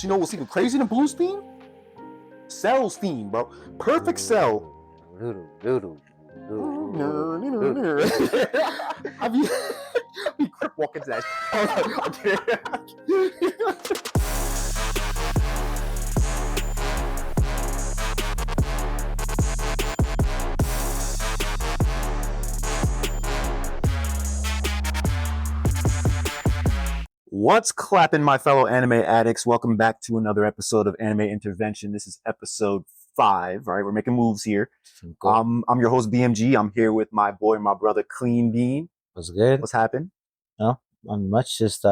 You know what's even crazier than Blue's theme? Cell's theme, bro. Perfect Cell. I mean, we crip walk into that. What's clapping, my fellow anime addicts? Welcome back to another episode of Anime Intervention. This is episode 5. All right, we're making moves here. I'm your host BMG. I'm here with my boy, my brother Clean Bean. What's good? What's happened? No, not much. Just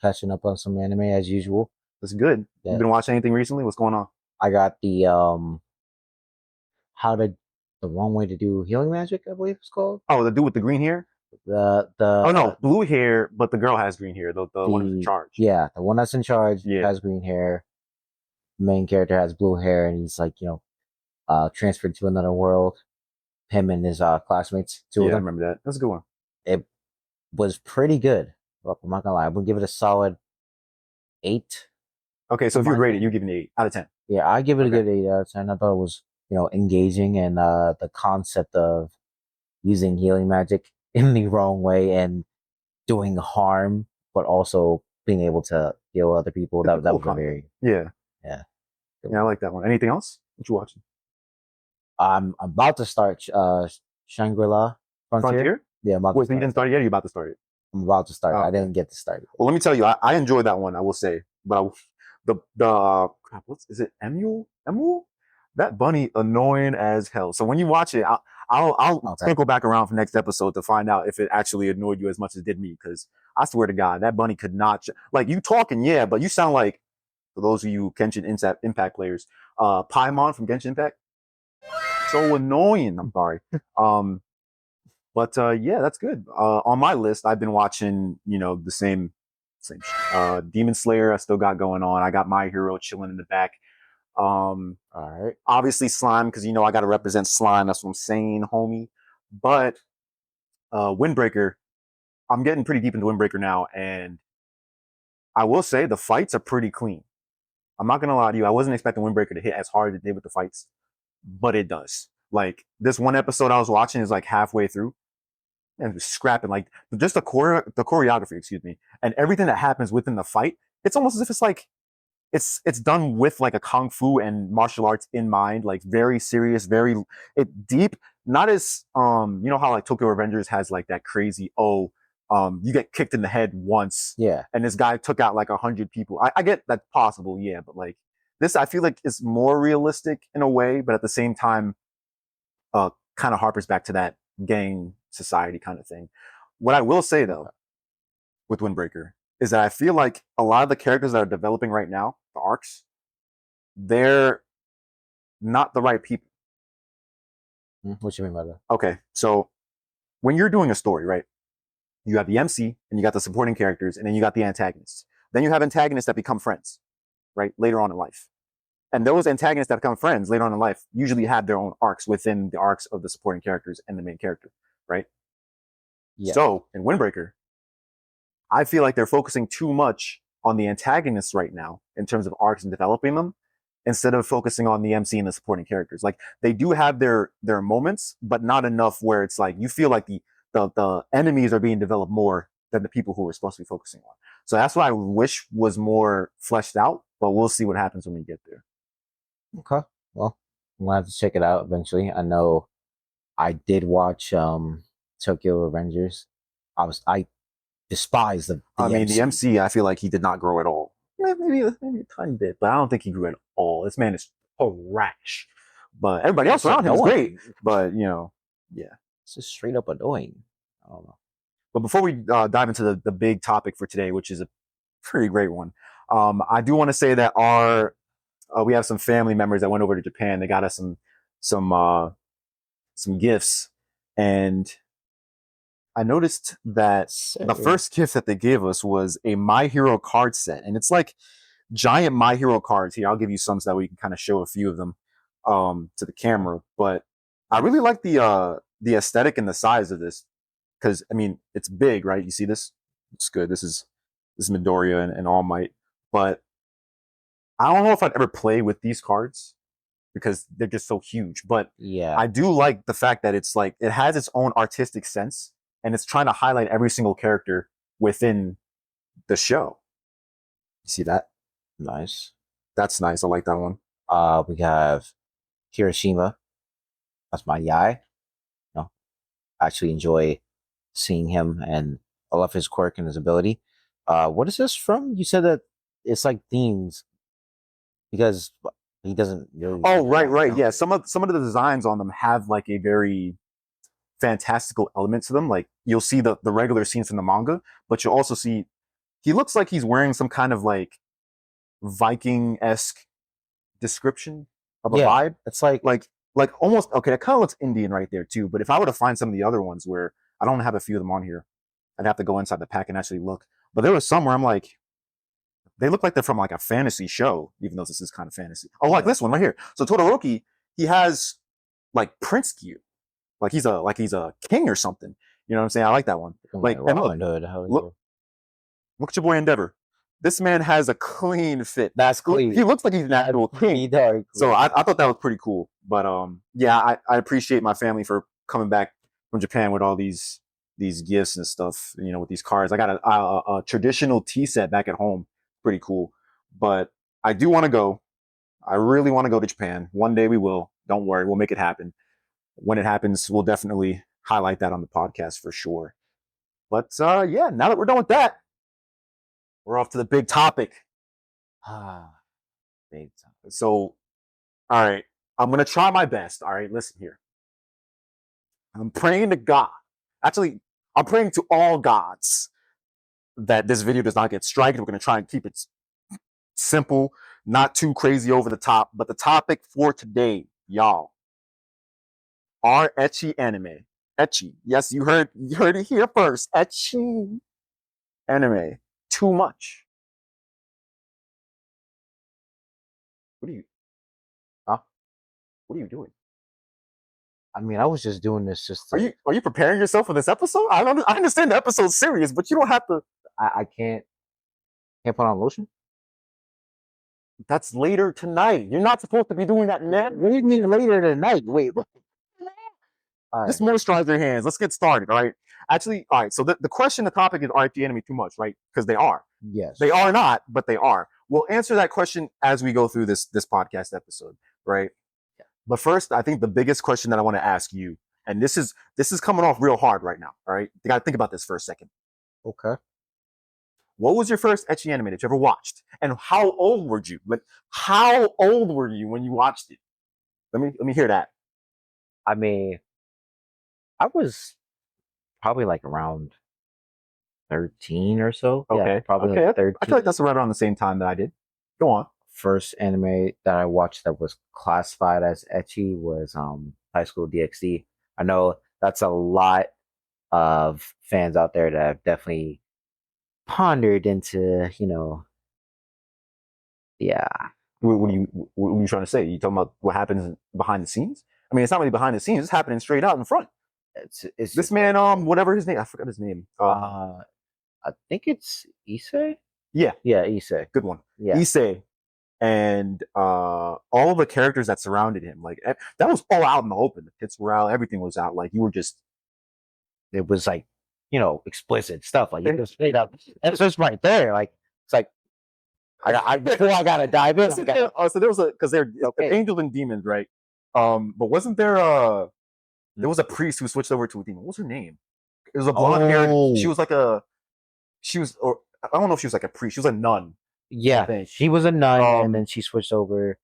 catching up on some anime as usual. That's good. Yeah. You been watching anything recently? What's going on? I got the the wrong way to do healing magic, I believe it's called. Oh, the dude with the green hair? Oh no, blue hair, but the girl has green hair. The one who's in charge. Yeah, the one that's in charge has green hair. The main character has blue hair, and he's like, transferred to another world. Him and his classmates. I remember that. That's a good one. It was pretty good. I'm not gonna lie. I would give it a solid 8. Okay, so if you rate it, you give it an 8 out of 10. Yeah, I give it a good 8 out of 10. I thought it was, engaging, and the concept of using healing magic in the wrong way and doing harm, but also being able to heal other people. That was very yeah. I like that one. Anything else? What you watching? I'm about to start Shangri-La Frontier. Yeah, wait, so you didn't start it yet? Or you about to start it? I'm about to start. I didn't get to start it. Well, let me tell you, I enjoyed that one. I will say, but crap. Is it Emule? That bunny annoying as hell. So when you watch it, I'll go back around for next episode to find out if it actually annoyed you as much as it did me. Because I swear to God, that bunny could not like you talking, yeah, but you sound like, for those of you Genshin Impact players, Paimon from Genshin Impact. So annoying. I'm sorry. But yeah, that's good. On my list, I've been watching, the same Demon Slayer I still got going on. I got My Hero chilling in the back. All right. Obviously Slime, because I got to represent Slime. That's what I'm saying, homie. But Windbreaker, I'm getting pretty deep into Windbreaker now, and I will say the fights are pretty clean. I'm not gonna lie to you. I wasn't expecting Windbreaker to hit as hard as it did with the fights, but it does. Like this one episode I was watching is like halfway through, and was scrapping like just the choreography, excuse me, and everything that happens within the fight. It's almost as if it's like it's done with like a kung fu and martial arts in mind, like very serious, very deep. Not as how like Tokyo Revengers has like that crazy you get kicked in the head once, and this guy took out like 100 people. I get that's possible, yeah, but like this, I feel like it's more realistic in a way, but at the same time, kind of harpers back to that gang society kind of thing. What I will say though, with Windbreaker, is that I feel like a lot of the characters that are developing right now, the arcs, they're not the right people. What you mean by that? Okay, so when you're doing a story, right, you have the MC and you got the supporting characters, and then you got the antagonists. Then you have antagonists that become friends, right, later on in life. And those antagonists that become friends later on in life usually have their own arcs within the arcs of the supporting characters and the main character, right? Yeah. So in Windbreaker, I feel like they're focusing too much on the antagonists right now in terms of arcs and developing them, instead of focusing on the MC and the supporting characters. Like they do have their moments, but not enough where it's like you feel like the enemies are being developed more than the people who we're supposed to be focusing on. So that's what I wish was more fleshed out, but we'll see what happens when we get there. Okay. Well, I'm gonna have to check it out eventually. I know I did watch Tokyo Revengers. I despise the MC. The MC, I feel like he did not grow at all. Maybe a tiny bit, but I don't think he grew at all. This man is trash. But everybody else around him is great. But yeah, it's just straight up annoying. I don't know. But before we dive into the big topic for today, which is a pretty great one, I do want to say that we have some family members that went over to Japan. They got us some gifts, and I noticed that the first gift that they gave us was a My Hero card set, and it's like giant My Hero cards. Here, I'll give you some so that we can kind of show a few of them to the camera. But I really like the aesthetic and the size of this, because it's big, right? You see this? It's good. This is Midoriya and All Might, but I don't know if I'd ever play with these cards because they're just so huge. But Yeah. I do like the fact that it's like it has its own artistic sense and it's trying to highlight every single character within the show. You see that? Nice. That's nice. I like that one. We have Hiroshima. That's my guy. You know, I actually enjoy seeing him, and I love his quirk and his ability. What is this from? You said that it's like themes because he doesn't really. Oh, right, you right. know? Yeah. Some of the designs on them have like a very fantastical element to them. Like you'll see the regular scenes from the manga, but you'll also see he looks like he's wearing some kind of like Viking-esque description of a vibe. It's like almost okay, that kind of looks Indian right there too. But if I were to find some of the other ones where I don't have a few of them on here, I'd have to go inside the pack and actually look. But there was some where I'm like, they look like they're from like a fantasy show, even though this is kind of fantasy. Oh, like this one right here. So Todoroki, he has like prince gear, like he's a king or something. You know what I'm saying? I like that one. Like, and look at your boy Endeavor. This man has a clean fit. That's clean. He looks like he's an actual king. So I thought that was pretty cool. But yeah, I appreciate my family for coming back from Japan with all these gifts and stuff. You know, with these cards. I got a traditional tea set back at home. Pretty cool. But I do want to go. I really want to go to Japan. One day we will. Don't worry, we'll make it happen. When it happens, we'll definitely highlight that on the podcast for sure. But yeah, now that we're done with that, we're off to the big topic. Big time. So, all right, I'm gonna try my best. All right, listen here. I'm praying to God. Actually, I'm praying to all gods that this video does not get striked. We're gonna try and keep it simple, not too crazy over the top. But the topic for today, y'all, are ecchi anime. Ecchi. Yes, you heard it here first. Ecchi anime. Too much. What are you? Huh? What are you doing? I mean, I was just doing this just to. Are you preparing yourself for this episode? I understand the episode's serious, but you don't have to. I can't put on lotion. That's later tonight. You're not supposed to be doing that now. What do you mean later tonight? Wait. Just moisturize your hands. Let's get started. All right. Actually, all right. So the question, the topic is, are the enemy too much, right? Because they are. Yes. They are not, but they are. We'll answer that question as we go through this podcast episode, right? Yeah. But first, I think the biggest question that I want to ask you, and this is coming off real hard right now. All right. You got to think about this for a second. Okay. What was your first ecchi anime that you ever watched? And how old were you? Like, how old were you when you watched it? Let me hear that. I mean, I was probably like around 13 or so. Okay. Yeah, probably okay. like 13. I feel like that's right around the same time that I did. Go on. First anime that I watched that was classified as ecchi was High School DxD. I know that's a lot of fans out there that have definitely pondered into, yeah. What are you trying to say? You talking about what happens behind the scenes? I mean, it's not really behind the scenes. It's happening straight out in front. It's This just, man, whatever his name, I forgot his name. I think it's Issei. Yeah, Issei. good one. Yeah. Issei, and all of the characters that surrounded him, like that was all out in the open. The tits were out, everything was out. Like you were just. It was like, explicit stuff. Like, it was straight up. It's just right there. Like, it's like, before I gotta dive in. So there was because they're angels and demons, right? But wasn't there there was a priest who switched over to a demon? What was her name? It was a blonde haired. She was like or I don't know if she was like a priest. She was a nun. Yeah, she was a nun, and then she switched over.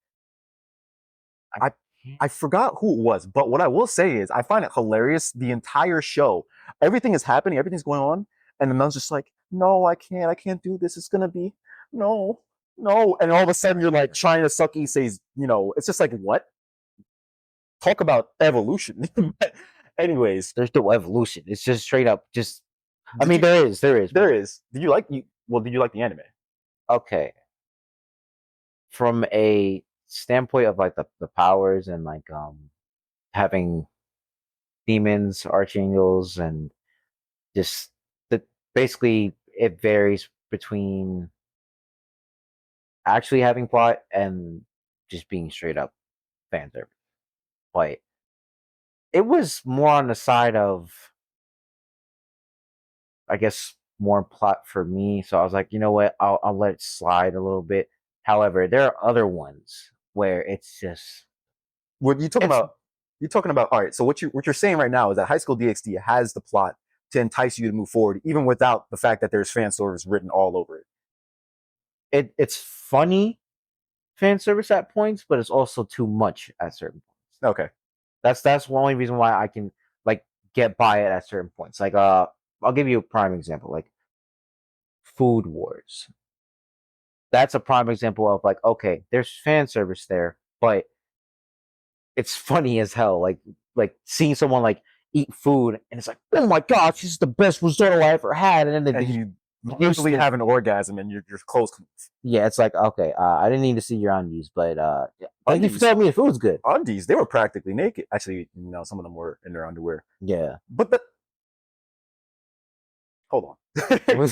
I forgot who it was, but what I will say is I find it hilarious. The entire show, everything is happening, everything's going on, and the nun's just like, "No, I can't do this. It's gonna be no, and all of a sudden you're like trying to suck Issei's, it's just like what? Talk about evolution. Anyways, there's no evolution. It's just straight up. Just, there is. Did you like the anime? Okay. From a standpoint of like the powers and like having demons, archangels, and just basically it varies between actually having plot and just being straight up fan service. But it was more on the side of, I guess, more plot for me. So I was like, you know what, I'll let it slide a little bit. However, there are other ones where it's just What you talking about? You're talking about. All right. So what you're saying right now is that High School DxD has the plot to entice you to move forward, even without the fact that there's fan service written all over it. it's funny fan service at points, but it's also too much at certain points. Okay. That's the only reason why I can like get by it at certain points. Like I'll give you a prime example, like Food Wars. That's a prime example of like, okay, there's fan service there, but it's funny as hell. Like seeing someone like eat food and it's like, oh my gosh, this is the best risotto I ever had, and then And you usually have an orgasm and your clothes. yeah, it's like, okay, I didn't need to see your undies, but thank you for telling me the food's good. Undies, they were practically naked. Actually, some of them were in their underwear. Yeah, but hold on. Hold on a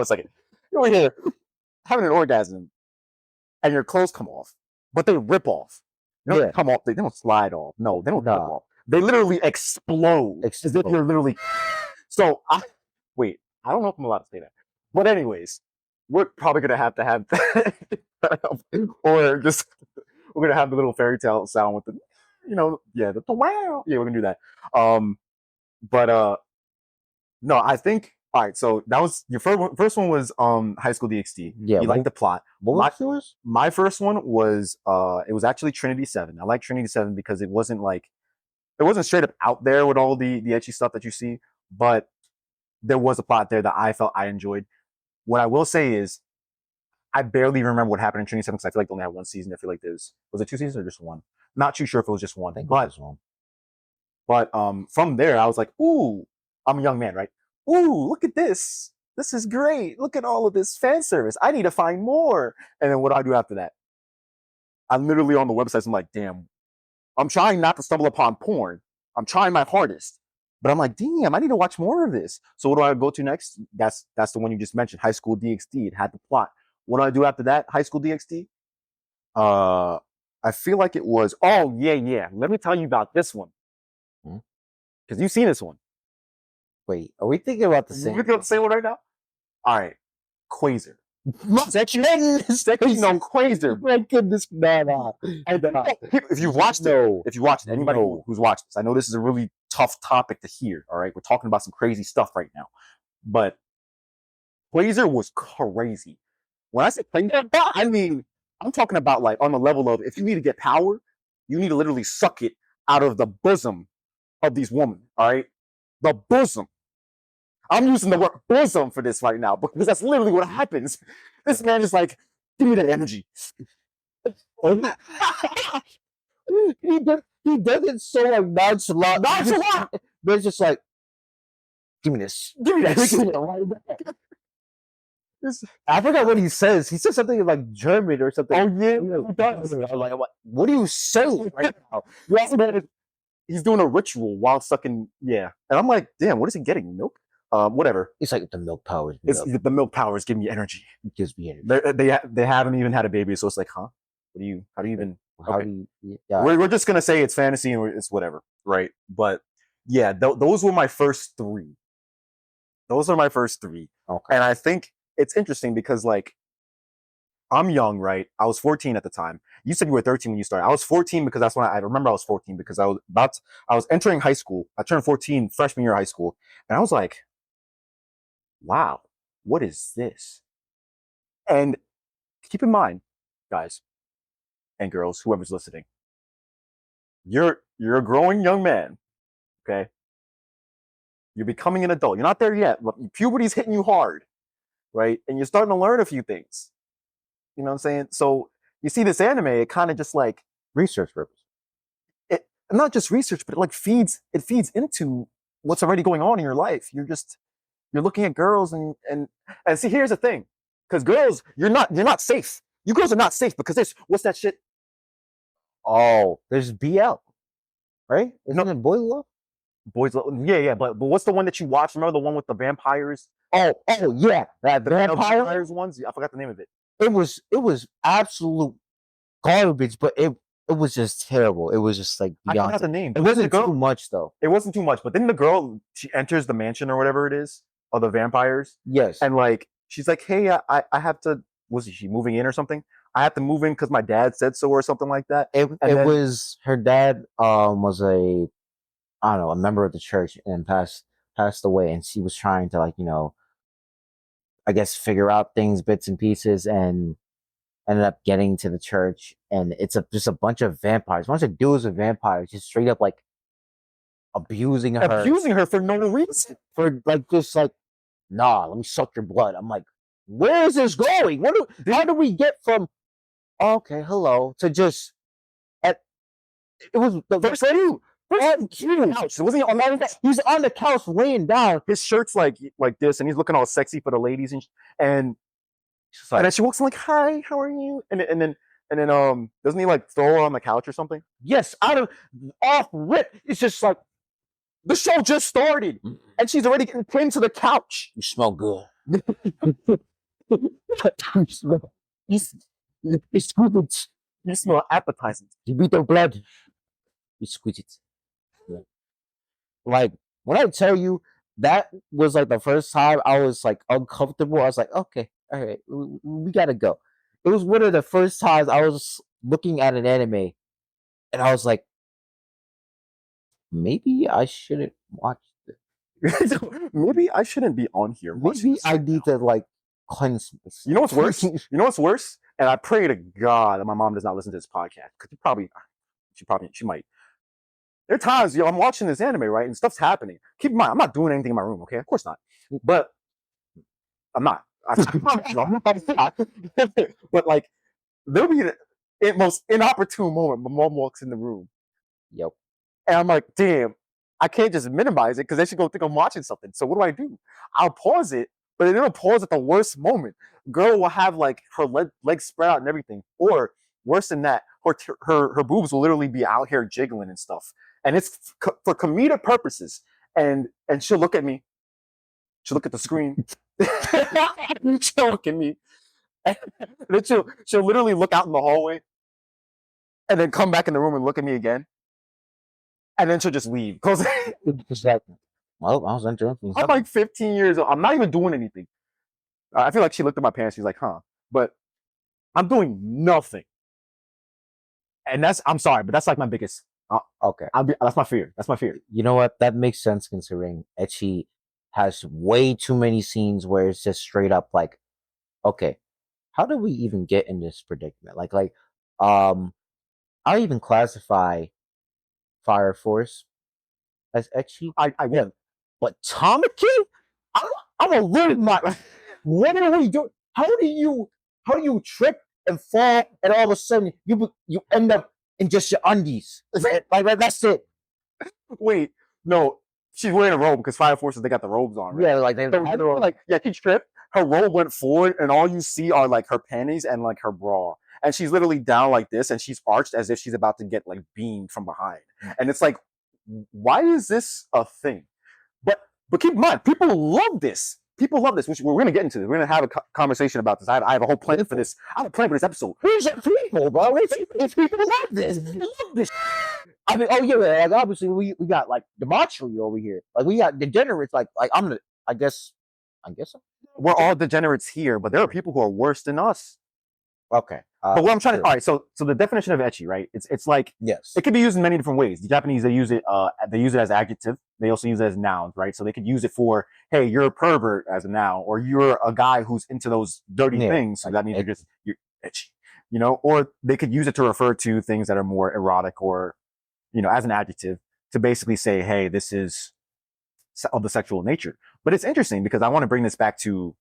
second. You're over here having an orgasm, and your clothes come off, but they rip off. They don't come off. They don't slide off. No, they don't rip off. They literally explode. As if you're literally. So wait. I don't know if I'm allowed to say that. But anyways, we're probably gonna have to have that, or just we're gonna have the little fairy tale sound with the, the wow. Yeah, we're gonna do that. But no, I think. All right, so that was your first one was High School DxD. Yeah, you like the plot. What was yours? My first one was it was actually Trinity 7. I like Trinity 7 because it wasn't straight up out there with all the ecchi stuff that you see, but there was a plot there that I felt I enjoyed. What I will say is I barely remember what happened in Trinity 7 because I feel like they only had one season. I feel like was it 2 seasons or just one? Not too sure if it was just one. But from there I was like, ooh, I'm a young man, right? Ooh, look at this. This is great. Look at all of this fan service. I need to find more. And then what do I do after that? I'm literally on the websites. I'm like, damn, I'm trying not to stumble upon porn. I'm trying my hardest. But I'm like, damn, I need to watch more of this. So what do I go to next? That's the one you just mentioned, High School DxD. It had the plot. What do I do after that, High School DxD? I feel like it was, oh, yeah. Let me tell you about this one. Because you've seen this one. Wait, are we thinking about the same? We're going to say one right now? All right. Quasar. Section no Quasar. My goodness, no. If you've watched it, anybody who's watched this, I know this is a really tough topic to hear. All right, we're talking about some crazy stuff right now, but Quasar was crazy. When I say crazy, I mean I'm talking about like on the level of if you need to get power, you need to literally suck it out of the bosom of these women. All right, the bosom. I'm using the word bosom for this right now because that's literally what happens. This man is like, give me that energy. He does it so like nonchalant. But it's just like, give me this. Give me that. I forgot what he says. He says something like German or something. Oh yeah, he does. I'm like, what are you saying right now? He's doing a ritual while sucking. Yeah, and I'm like, damn, what is he getting? Milk? Whatever. It's like the milk powers. The milk powers give me energy. It gives me energy. They haven't even had a baby, so it's like, huh? How do you even? How do you? Yeah. We're just gonna say it's fantasy and it's whatever, right? But yeah, those were my first three. Those are my first three, okay. And I think it's interesting because like I'm young, right? I was 14 at the time. You said you were 13 when you started. I was 14 because that's when I remember I was 14 because I was entering high school. I turned 14 freshman year of high school, and I was like, wow, what is this? And keep in mind, guys and girls, whoever's listening, you're a growing young man, okay? You're becoming an adult. You're not there yet, but puberty's hitting you hard, right? And you're starting to learn a few things. You know what I'm saying? So you see this anime, it kind of just like research purpose. Not just research, but it feeds into what's already going on in your life. You're looking at girls and see, here's the thing. Because girls, you're not safe. You girls are not safe because there's what's that shit? Oh, there's BL, right? Isn't it Boys Love? Boys Love, yeah. But what's the one that you watched? Remember the one with the vampires? Oh, yeah, that the vampires ones. I forgot the name of it. it was absolute garbage, but it was just terrible. It was just like I beyond. forgot the name. It wasn't The girl- too much though. It wasn't too much, but then the girl, she enters the mansion or whatever it is of the vampires, Yes, and like she's like, "Hey, I have to." Was she moving in or something? I have to move in because my dad said so or something like that. it And then, was her dad. Was a, I don't know, a member of the church and passed away, and she was trying to, like, I guess, figure out things bits and pieces, and ended up getting to the church, and it's just a bunch of vampires, a bunch of dudes with vampires, just straight up like abusing her for no reason. for like just like, nah, let me suck your blood. I'm like, where is this going? How do we get from okay, hello, to just at it was the First two. Couch. Wasn't he on that? he's on the couch laying down. His shirt's like this, and he's looking all sexy for the ladies, and Like, then she walks in like, "Hi, how are you?" And then doesn't he like throw her on the couch or something? yes, out of off rip. It's just like, The show just started, and she's already getting pinned to the couch. you smell good. It's good. You smell appetizing. You beat the blood. You squeeze it. Yeah. Like, when I tell you that was like the first time I was like uncomfortable, I was like, okay, all right, we gotta go. It was one of the first times I was looking at an anime and I was like, maybe I shouldn't watch this. Maybe I shouldn't be on here. Maybe I need to like cleanse this. You know what's worse? You know what's worse? And I pray to God that my mom does not listen to this podcast because she might. There are times, I'm watching this anime, right, and stuff's happening. Keep in mind, I'm not doing anything in my room, okay? Of course not. But I'm not. But like, there'll be the most inopportune moment. My mom walks in the room, Yep. and I'm like, damn, I can't just minimize it because they should go think I'm watching something. So what do? I'll pause it, but it'll pause at the worst moment. Girl will have like her legs spread out and everything, or worse than that, her boobs will literally be out here jiggling and stuff, and it's for comedic purposes. And she'll look at me, she'll look at the screen, she'll look at me, and then she'll literally look out in the hallway, and then come back in the room and look at me again, and then she'll just leave. Cause It's like, well, I was interrupting. I'm like 15 years old. I'm not even doing anything. I feel like she looked at my parents. She's like, huh. But I'm doing nothing. And I'm sorry, but that's like my biggest. Okay. That's my fear. That's my fear. You know what? That makes sense considering Ecchi has way too many scenes where it's just straight up like, okay, how do we even get in this predicament? I even classify Fire Force as Ecchi. I will. But Tamaki? I'm a little my. What are we doing? How do you trip and fall and all of a sudden you end up in just your undies? Like that's it. Wait, no. She's wearing a robe because Fire Forces, they got the robes on, right? Yeah, like they So had their own. like, yeah, she tripped. Her robe went forward, and all you see are like her panties and like her bra. And she's literally down like this, and she's arched as if she's about to get like beamed from behind. And it's like, why is this a thing? But keep in mind, people love this. People love this, which we're going to get into. We're going to have a conversation about this. I have a whole plan for this. I have a plan for this episode. Who's it people, bro? If people love this, they love this. I mean, oh yeah, like obviously we got like debauchery over here. Like we got degenerates. Like I guess We're all degenerates here, but there are people who are worse than us. okay. But what I'm trying to, all right. So the definition of ecchi, right? It's like, yes, it could be used in many different ways. The Japanese, they use it as adjective. They also use it as nouns, right? So they could use it for, hey, you're a pervert as a noun, or you're a guy who's into those dirty things. So that means you're ecchi, or they could use it to refer to things that are more erotic or, as an adjective to basically say, hey, this is of the sexual nature. But it's interesting because I want to bring this back to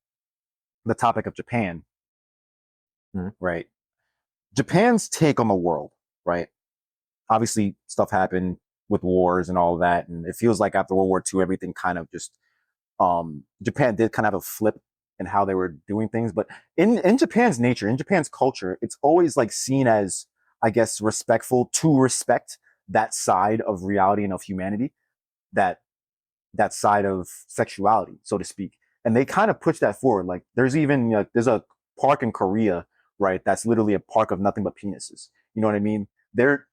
the topic of Japan, right? Japan's take on the world, right? Obviously, stuff happened with wars and all that, and it feels like after World War II, everything kind of just Japan did kind of have a flip in how they were doing things. But in Japan's nature, in Japan's culture, it's always like seen as, I guess, respectful to respect that side of reality and of humanity, that side of sexuality, so to speak. And they kind of push that forward. Like there's even there's a park in Korea right? That's literally a park of nothing but penises. You know what I mean? They're,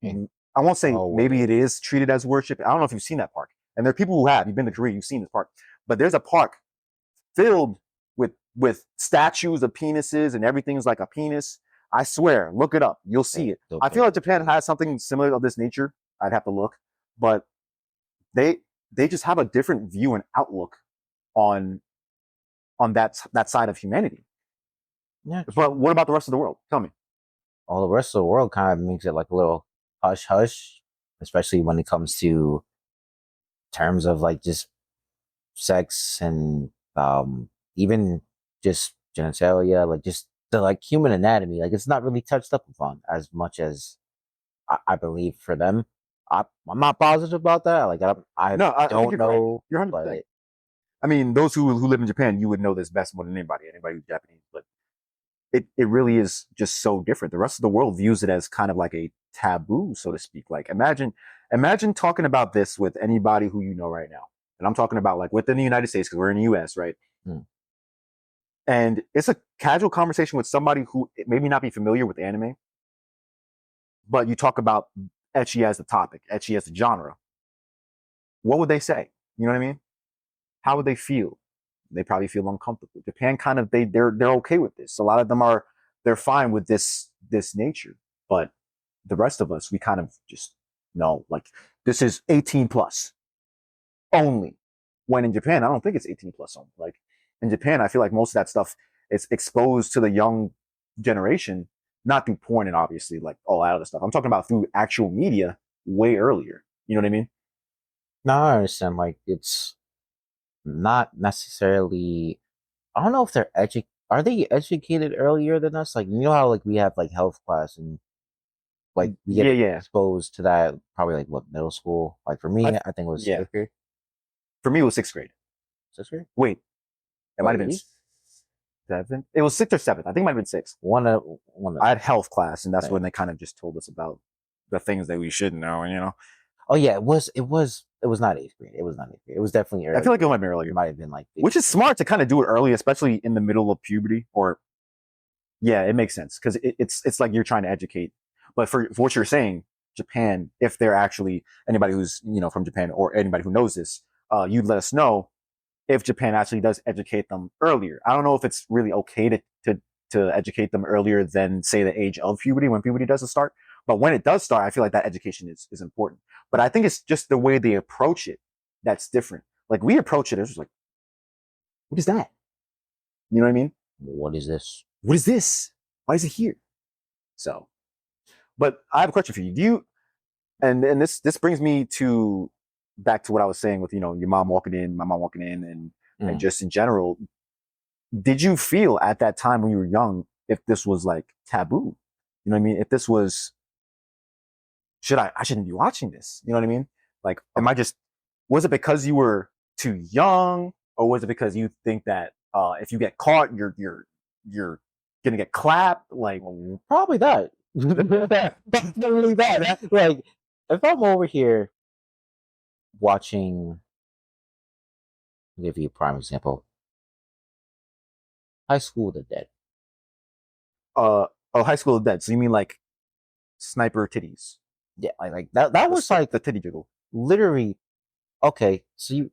I won't say maybe it is treated as worship. I don't know if you've seen that park. And there are people who have. You've been to Korea, you've seen this park. But there's a park filled with statues of penises and everything's like a penis. I swear, look it up. You'll see it. I feel like Japan has something similar of this nature. I'd have to look, but they just have a different view and outlook on that side of humanity. Yeah. But what about the rest of the world? Tell me. All the rest of the world kind of makes it like a little hush hush, especially when it comes to terms of like just sex and even just genitalia, like just the like human anatomy. Like it's not really touched up upon as much as I believe for them. I'm not positive about that. Like I don't know. You're 100%. I mean, those who live in Japan, you would know this best more than anybody who's Japanese. But it really is just so different. The rest of the world views it as kind of like a taboo, so to speak. Like imagine talking about this with anybody who you know right now. And I'm talking about like within the United States, because we're in the US, right? And it's a casual conversation with somebody who maybe not be familiar with anime, but you talk about ecchi as the topic, ecchi as the genre. What would they say? You know what I mean? How would they feel? They probably feel uncomfortable. Japan kind of they're okay with this. A lot of them they're fine with this nature, but the rest of us we kind of just know like this is 18 plus only. When in Japan, I don't think it's 18 plus only. Like in Japan, I feel like most of that stuff is exposed to the young generation, not through porn and obviously like all that other stuff. I'm talking about through actual media way earlier. You know what I mean? No, I understand. Like it's not necessarily. I don't know if they're Are they educated earlier than us? Like you know how like we have like health class and like we get exposed to that probably like what middle school. Like for me, I think it was 6th grade. For me, it was 6th grade. 6th grade? Wait, it might have been 7th. It was 6th or 7th. I think it might have been 6th. One of I had health class, and that's when they kind of just told us about the things that we should know. And you know. Oh yeah, it was not 8th grade. It was not 8th grade. It was definitely early. I feel like it might be earlier. It might have been like, which is smart to kind of do it early, especially in the middle of puberty. Or yeah, it makes sense because it's like you're trying to educate. But for what you're saying, Japan, if they're actually anybody who's from Japan or anybody who knows this, you'd let us know if Japan actually does educate them earlier. I don't know if it's really okay to educate them earlier than say the age of puberty when puberty doesn't start. But when it does start, I feel like that education is important. But I think it's just the way they approach it that's different. Like we approach it as just like, what is that? You know what I mean? What is this? What is this? Why is it here? So, but I have a question for you. Do you, and this brings me back to what I was saying with, your mom walking in, my mom walking in and just in general, did you feel at that time when you were young, if this was like taboo? You know what I mean? If this was, I shouldn't be watching this. You know what I mean? Like, was it because you were too young, or was it because you think that if you get caught, you're gonna get clapped? Like, probably that. Definitely that. Like, if I'm over here watching, I'll give you a prime example. High School of the Dead. High School of the Dead. So you mean like sniper titties? Yeah, like that was like the titty jiggle. Literally, okay, so you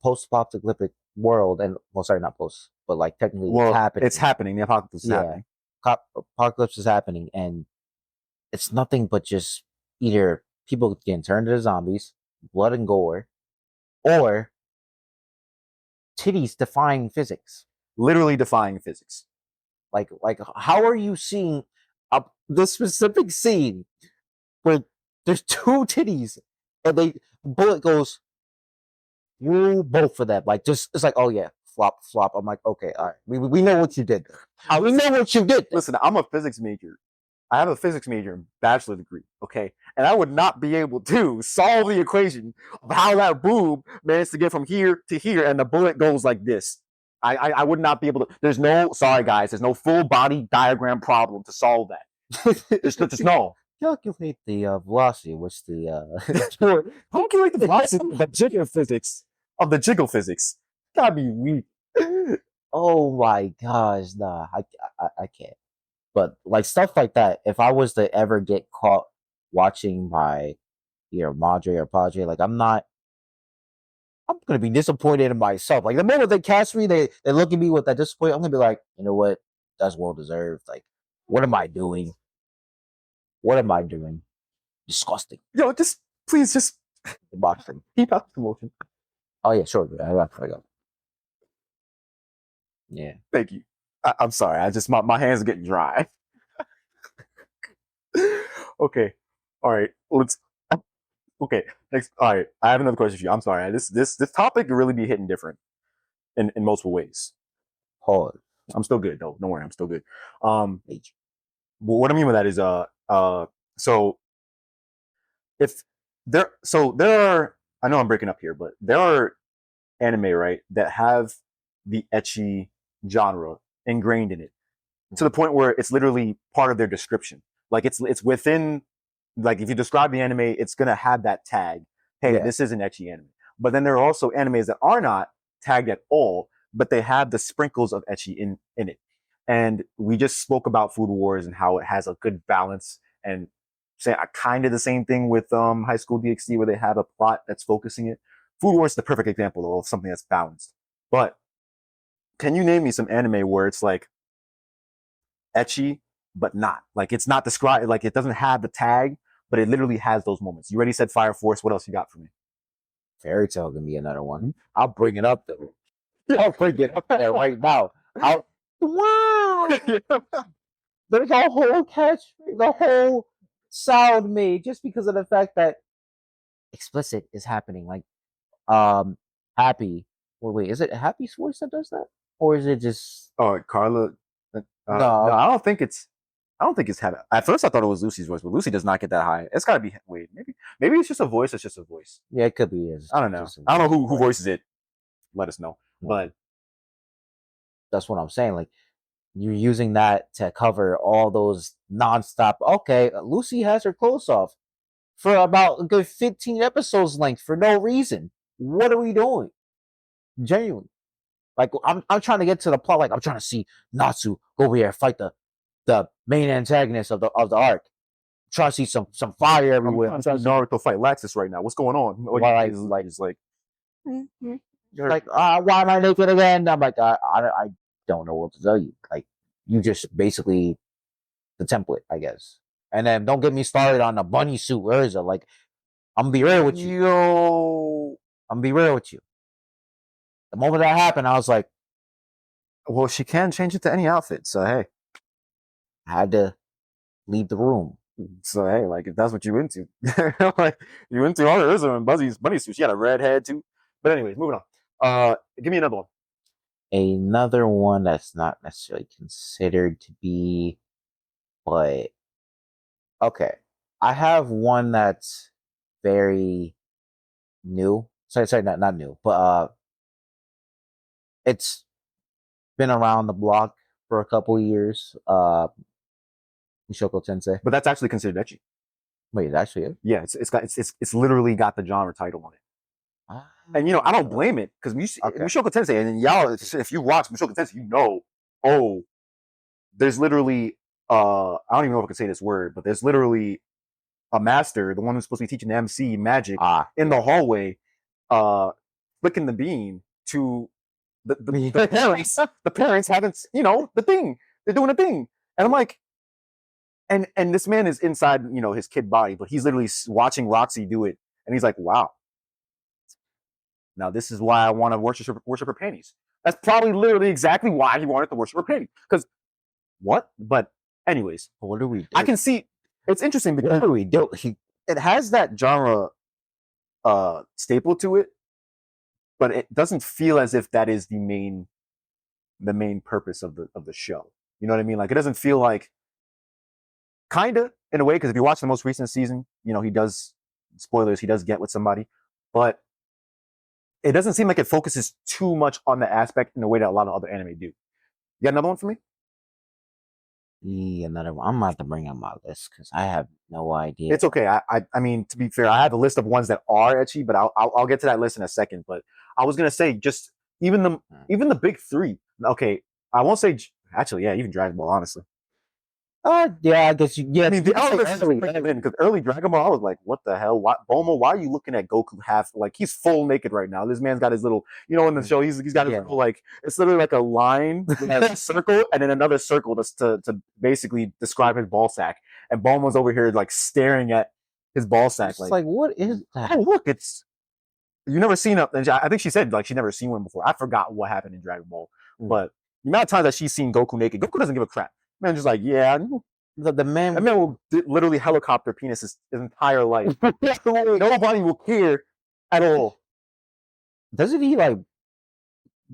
post-apocalyptic world, and well, sorry, not post, but like technically it's happening. It's happening. The apocalypse is happening. Apocalypse is happening, and it's nothing but just either people getting turned into zombies, blood and gore, or titties defying physics. Literally defying physics. Like how are you seeing the specific scene where there's 2 titties and the bullet goes through both of them? Like just it's like, oh yeah, flop. I'm like, okay, all right, we know what you did. We know what you did. Listen, I'm a physics major. I have a physics major and bachelor degree, okay? And I would not be able to solve the equation of how that boob managed to get from here to here and the bullet goes like this. I would not be able to. Sorry guys, there's no full body diagram problem to solve that. There's no. Calculate the velocity, which calculate the velocity of the jiggle physics. Gotta be weak. Oh my gosh, nah, I can't. But like stuff like that, if I was to ever get caught watching my either Madre or Padre, like I'm gonna be disappointed in myself. Like the moment they cast me, they look at me with that disappointment. I'm gonna be like, you know what? That's well deserved. Like, what am I doing? What am I doing? Disgusting. Yo, just please just Boxing. keep out the motion. Oh yeah, sure. I go. Yeah. Thank you. I'm sorry. I just my hands are getting dry. Okay. All right. Let's. Okay. Next. All right. I have another question for you. I'm sorry. This topic could really be hitting different in multiple ways. Pause. I'm still good though. Don't worry. I'm still good. What I mean by that is so if there are, I know I'm breaking up here, but there are anime, right, that have the ecchi genre ingrained in it to the point where it's literally part of their description. Like it's within, like if you describe the anime, it's gonna have that tag. Hey, Yeah. this is an ecchi anime. But then there are also animes that are not tagged at all, but they have the sprinkles of ecchi in it. And we just spoke about Food Wars and how it has a good balance, and say kind of the same thing with High School DxD where they have a plot that's focusing it. Food Wars is the perfect example of something that's balanced. But can you name me some anime where it's like ecchi, but not like it's not described, like it doesn't have the tag, but it literally has those moments? You already said Fire Force. What else you got for me? Fairy Tale can be another one. I'll bring it up though. I'll bring it up there right now. Wow. There's a whole catch, the whole sound made just because of the fact that explicit is happening. Like, happy. Well, wait, is it Happy's voice that does that, or is it just Oh, Carla. No, no? I don't think it's. I don't think it's had. At first, I thought it was Lucy's voice, but Lucy does not get that high. It's got to be. Wait, maybe it's just a voice. It's just a voice. Yeah, it could be. I don't know. I don't know who voices it. Let us know. But that's what I'm saying. Like, you're using that to cover all those nonstop. Okay, Lucy has her clothes off for about a good 15 episodes length for no reason. What are we doing? Genuinely. Like I'm trying to get to the plot. Like I'm trying to see Natsu go over here fight the main antagonist of the arc. I'm trying to see some fire everywhere. I'm trying to see Naruto fight Laxus right now. What's going on? Like why am I naked again? I'm like I don't know what to tell you. Like you just basically the template, I guess. And then don't get me started on the bunny suit Urza. Like I'm gonna be real with you. I'm gonna be real with you. The moment that happened, I was like, well, she can change it to any outfit. So hey, I had to leave the room. So hey, like if that's what you into, like you into all the Urza and bunny suit. She had a red head too. But anyways, moving on. Give me another one. Another one that's not necessarily considered to be, but okay. I have one that's very new. Sorry, not new, but it's been around the block for a couple years. Mushoku Tensei. But that's actually considered ecchi. Wait, it actually is? Yeah, it's literally got the genre title on it. And I don't blame it because Mushoku Tensei, and y'all, if you watch Mushoku Tensei, oh, there's literally I don't even know if I can say this word, but there's literally a master, the one who's supposed to be teaching the MC magic, in the hallway, flicking the bean to the parents. The parents haven't, the thing. They're doing a thing, and I'm like, and this man is inside, his kid body, but he's literally watching Roxy do it, and he's like, wow. Now this is why I want to worship her panties. That's probably literally exactly why he wanted to worship her panties. Because what? But anyways, what do we do? I can see it's interesting because what do we do? It has that genre staple to it, but it doesn't feel as if that is the main purpose of the show. You know what I mean? Like it doesn't feel like, kinda in a way, because if you watch the most recent season, he does, spoilers, he does get with somebody, but it doesn't seem like it focuses too much on the aspect in the way that a lot of other anime do. You got another one for me? Yeah, another one. I'm about to bring up my list because I have no idea. It's okay. I mean, to be fair, I have a list of ones that are ecchi, but I'll get to that list in a second. But I was gonna say, just even the big three. Okay, I won't say actually, yeah, even Dragon Ball, honestly. Yeah, I guess yeah. I mean, you the can say elements early, because early Dragon Ball, I was like, what the hell? Why, Bulma, why are you looking at Goku half like he's full naked right now? This man's got his little, in the show, he's got his Yeah. little like it's literally like a line, a circle, and then another circle just to basically describe his ball sack. And Bulma's over here like staring at his ball sack, It's like, what is that? oh look, it's you never seen up. And I think she said like she never seen one before. I forgot what happened in Dragon Ball, but the amount of times that she's seen Goku naked, Goku doesn't give a crap. Man, just like yeah, The man, that man will literally helicopter penis his entire life. Nobody will care at all. doesn't he like?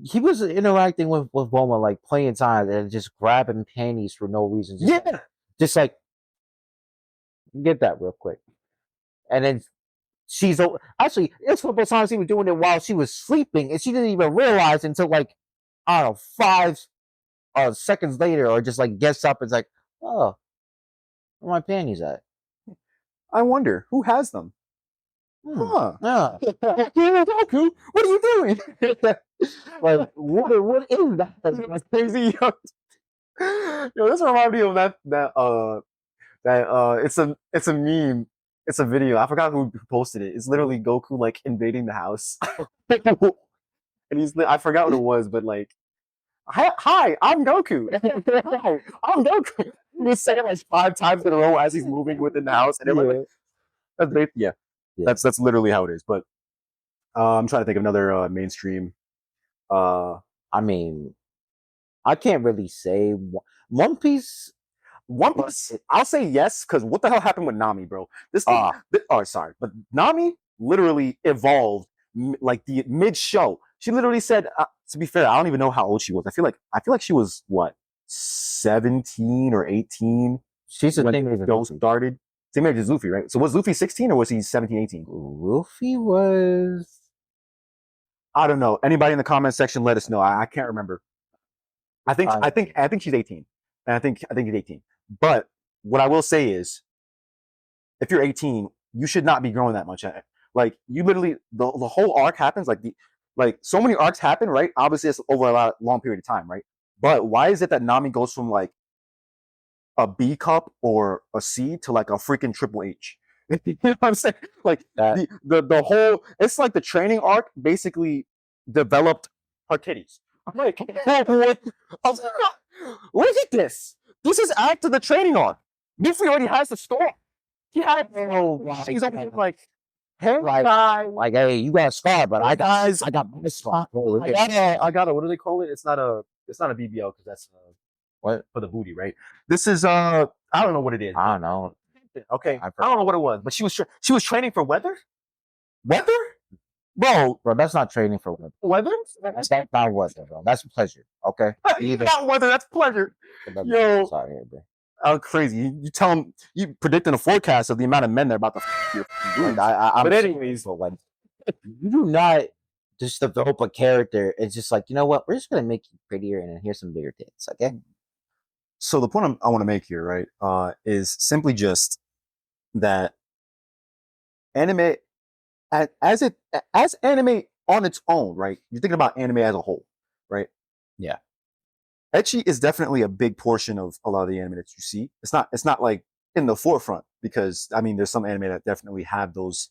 He was interacting with Bulma like playing time and just grabbing panties for no reason. Just like get that real quick, and then she's actually it's a couple times he was doing it while she was sleeping, and she didn't even realize until like I don't know 5 seconds later, or just like gets up and is like, oh, where my panties at? I wonder who has them. Huh? Yeah. Goku, what are you doing? Like what is that? That's crazy. Yo, this reminds me of it's a meme. It's a video. I forgot who posted it. It's literally Goku like invading the house, and I forgot what it was, but like, hi, I'm Goku. Hi, I'm Goku. He was saying like 5 times in a row as he's moving within the house, and everyone yeah, that's literally how it is. But I'm trying to think of another mainstream. I mean, I can't really say One Piece. One Piece, I'll say yes, because what the hell happened with Nami, bro? Sorry, but Nami literally evolved like the mid-show. She literally said, to be fair, I don't even know how old she was. I feel like she was what 17 or 18. She's a when thing the show started. Same age as Luffy, right? So was Luffy 16 or was he 17, 18? Luffy was. I don't know. Anybody in the comment section, let us know. I can't remember. I think she's 18, and I think he's 18. But what I will say is, if you're 18, you should not be growing that much. Like you literally, the whole arc happens like so many arcs happen, right? Obviously, it's over a long period of time, right? But why is it that Nami goes from like a B cup or a C to like a freaking triple H? You know what I'm saying? Like the whole, it's like the training arc basically developed her titties. I'm like, what? I was like, look at this. This is after the training arc. Luffy already has the store. He had she's over here like, hey guys, like, hey, you got a scar, but I got my scar. I got a what do they call it? It's not a BBL because that's what for the booty, right? This is I don't know what it is. I don't know. Okay, I don't know what it was, but she was training for weather. Weather, bro, that's not training for weather. Weather? That's not weather, bro. That's pleasure. Okay, not weather. That's pleasure. Yo, sorry, bro. Oh, crazy! You tell them you predicting a forecast of the amount of men they're about to. But anyways, like you do not just develop a character. It's just like, you know what? We're just gonna make you prettier and here's some bigger tits. Okay. So the point I want to make here, right, is simply just that anime, as anime on its own, right? You're thinking about anime as a whole, right? Yeah. Ecchi is definitely a big portion of a lot of the anime that you see. It's not like in the forefront because I mean there's some anime that definitely have those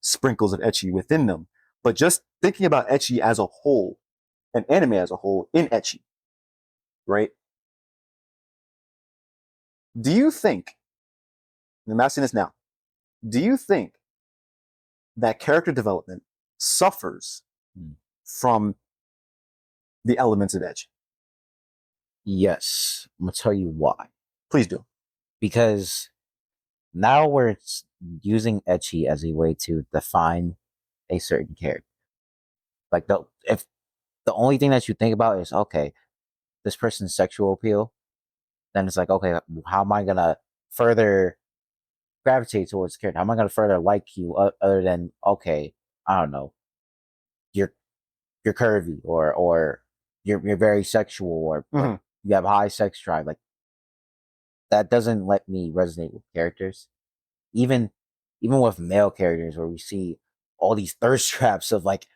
sprinkles of ecchi within them. But just thinking about ecchi as a whole, and anime as a whole in ecchi, right? Do you think, and I'm asking this now, do you think that character development suffers from the elements of ecchi? Yes. I'm gonna tell you why. Please do. Because now we're using ecchi as a way to define a certain character. Like if the only thing that you think about is, okay, this person's sexual appeal, then it's like, okay, how am I gonna further gravitate towards the character? How am I gonna further like you other than, okay, I don't know, you're curvy or you're very sexual or like, you have high sex drive. Like that doesn't let me resonate with characters. Even with male characters where we see all these thirst traps of like,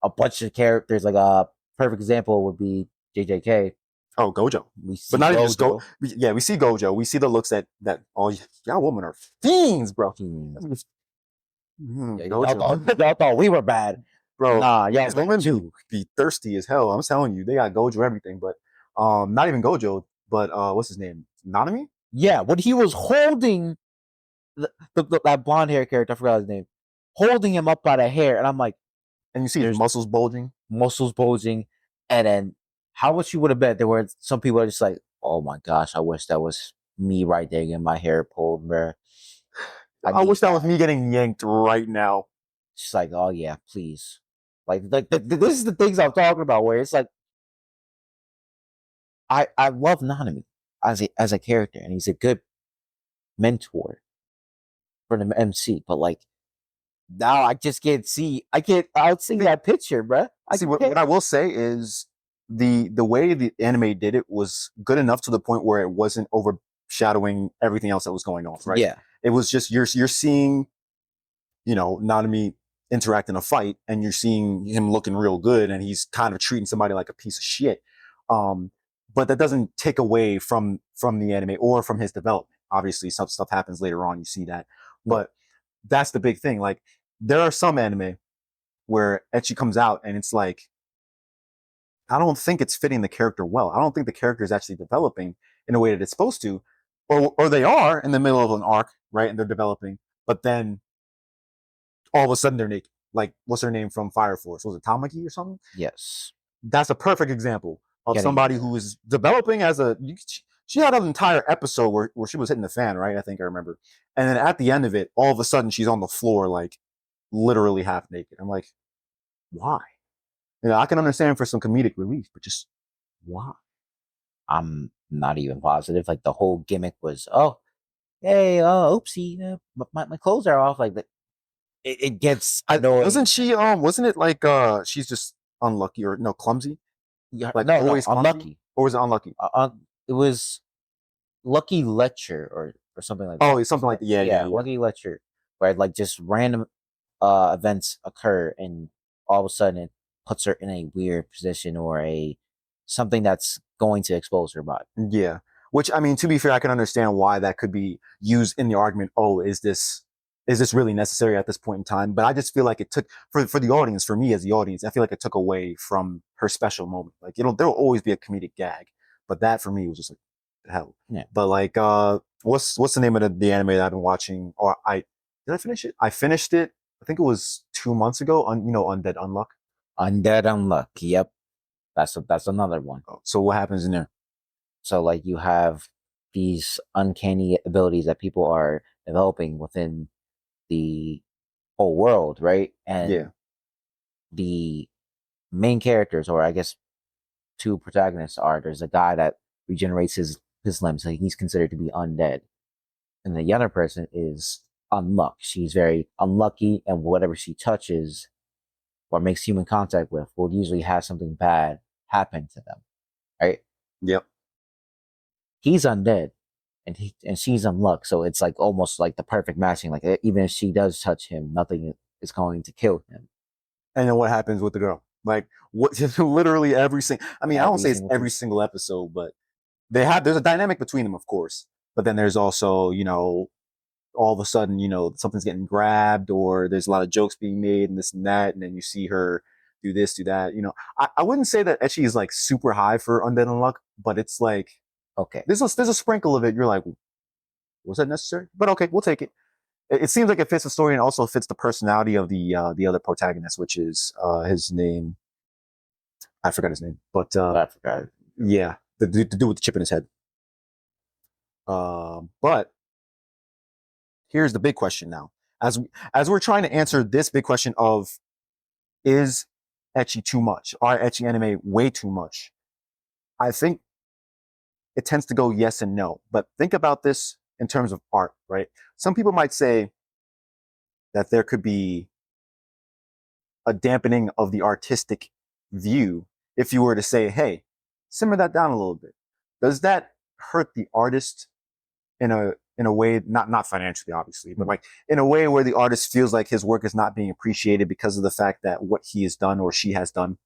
a bunch of characters. Like a perfect example would be JJK. Oh, Gojo. We see But not even just Gojo. Yeah, we see Gojo. We see the looks that all y'all women are fiends, bro. Yeah, Gojo. y'all thought we were bad. Bro, Nah, y'all these women too. be thirsty as hell. I'm telling you, they got Gojo everything, but not even Gojo, but what's his name? Nanami? Yeah, when he was holding that blonde hair character, I forgot his name, holding him up by the hair, and I'm like, And you see his there's muscles bulging. muscles bulging, and then how much you would have bet there were some people are just like, oh my gosh, I wish that was me right there getting my hair pulled, bruh. I wish that was me getting yanked right now. She's like, oh yeah, please. Like this is the things I'm talking about, where it's like, I love Nanami as a character, and he's a good mentor for the MC, but like now I just can't see. I don't see that picture, bruh. See, what I will say is the way the anime did it was good enough to the point where it wasn't overshadowing everything else that was going on, right? Yeah. It was just you're seeing, Nanami interact in a fight, and you're seeing him looking real good, and he's kind of treating somebody like a piece of shit. But that doesn't take away from the anime or from his development. Obviously, some stuff happens later on. You see that, but that's the big thing. Like, there are some anime where Ecchi comes out and it's like, I don't think it's fitting the character well. I don't think the character is actually developing in a way that it's supposed to, or they are in the middle of an arc, right? And they're developing, but then all of a sudden they're naked. Like, what's her name from Fire Force? Was it Tamaki or something? Yes. That's a perfect example of Getting somebody who is developing as a. She had an entire episode where she was hitting the fan, right? I think I remember. And then at the end of it, all of a sudden she's on the floor, like literally half naked. I'm like, why? I can understand for some comedic relief, but just why? I'm not even positive. Like the whole gimmick was, oh, hey, oopsie, my clothes are off. Like it gets annoying. Wasn't she? Wasn't it like she's just unlucky or no clumsy? Yeah, Like no, always clumsy? unlucky. Or was it unlucky? It was Lucky Lecture or something like that. Oh, it's something like that. Yeah. Lucky Lecture, where like just random events occur, and all of a sudden it puts her in a weird position or something that's going to expose her body. Yeah. Which, I mean, to be fair, I can understand why that could be used in the argument. Oh, is this really necessary at this point in time? But I just feel like it took for the audience, for me as the audience, I feel like it took away from her special moment. Like, there'll always be a comedic gag, but that for me was just like, the hell. Yeah. But like, what's the name of the anime that I've been watching? Or did I finish it? I finished it. I think it was 2 months ago. Undead, Unluck. Undead, Unluck. Yep, that's another one. So what happens in there? So like you have these uncanny abilities that people are developing within the whole world, right? And Yeah. the main characters, or I guess two protagonists, are there's a guy that regenerates his limbs, so he's considered to be undead, and the other person is Unluck. She's very unlucky, and whatever she touches or makes human contact with will usually have something bad happen to them, right? Yep. He's undead, and she's Unluck, so it's like almost like the perfect matching. Like even if she does touch him, nothing is going to kill him. And then what happens with the girl? Like, what? Literally every single. I mean, I don't say it's every single single episode, but there's a dynamic between them, of course. But then there's also, all of a sudden, something's getting grabbed, or there's a lot of jokes being made, and this and that, and then you see her do this, do that. I wouldn't say that Ecchi is like super high for Undead Unluck, but it's like, Okay, there's a sprinkle of it. You're like, was that necessary? But okay, we'll take it. It seems like it fits the story and also fits the personality of the other protagonist, which is his name. I forgot his name, but I forgot. yeah, the dude with the chip in his head. But here's the big question now. As we're trying to answer this big question of, is Ecchi too much? Are Ecchi anime way too much? I think it tends to go yes and no. But think about this in terms of art, right? Some people might say that there could be a dampening of the artistic view if you were to say, hey, simmer that down a little bit. Does that hurt the artist in in a way, not financially, obviously, but like in a way where the artist feels like his work is not being appreciated because of the fact that what he has done or she has done,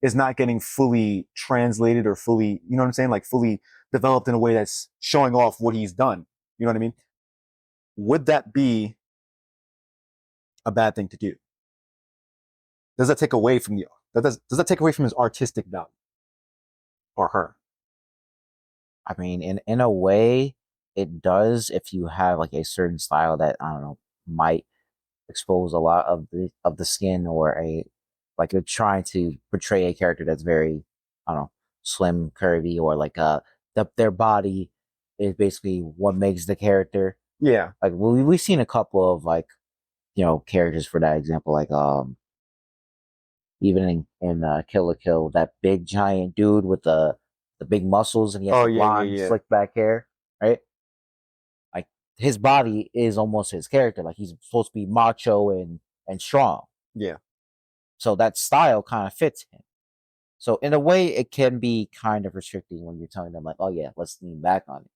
is not getting fully translated or fully, you know what I'm saying? Like fully developed in a way that's showing off what he's done. You know what I mean? Would that be a bad thing to do? Does that take away from does that take away from his artistic value or her? I mean, in a way, it does if you have like a certain style that I don't know might expose a lot of the skin, or a like you're trying to portray a character that's very, I don't know, slim, curvy, or like their body is basically what makes the character. Yeah. Like we've seen a couple of like, you know, characters for that example, like even in Kill la Kill, that big giant dude with the big muscles, and he has Oh the yeah, yeah, blonde yeah. slick back hair, right? Like his body is almost his character. Like he's supposed to be macho and strong. Yeah. So that style kind of fits him. So in a way, it can be kind of restricting when you're telling them like, oh yeah, let's lean back on it.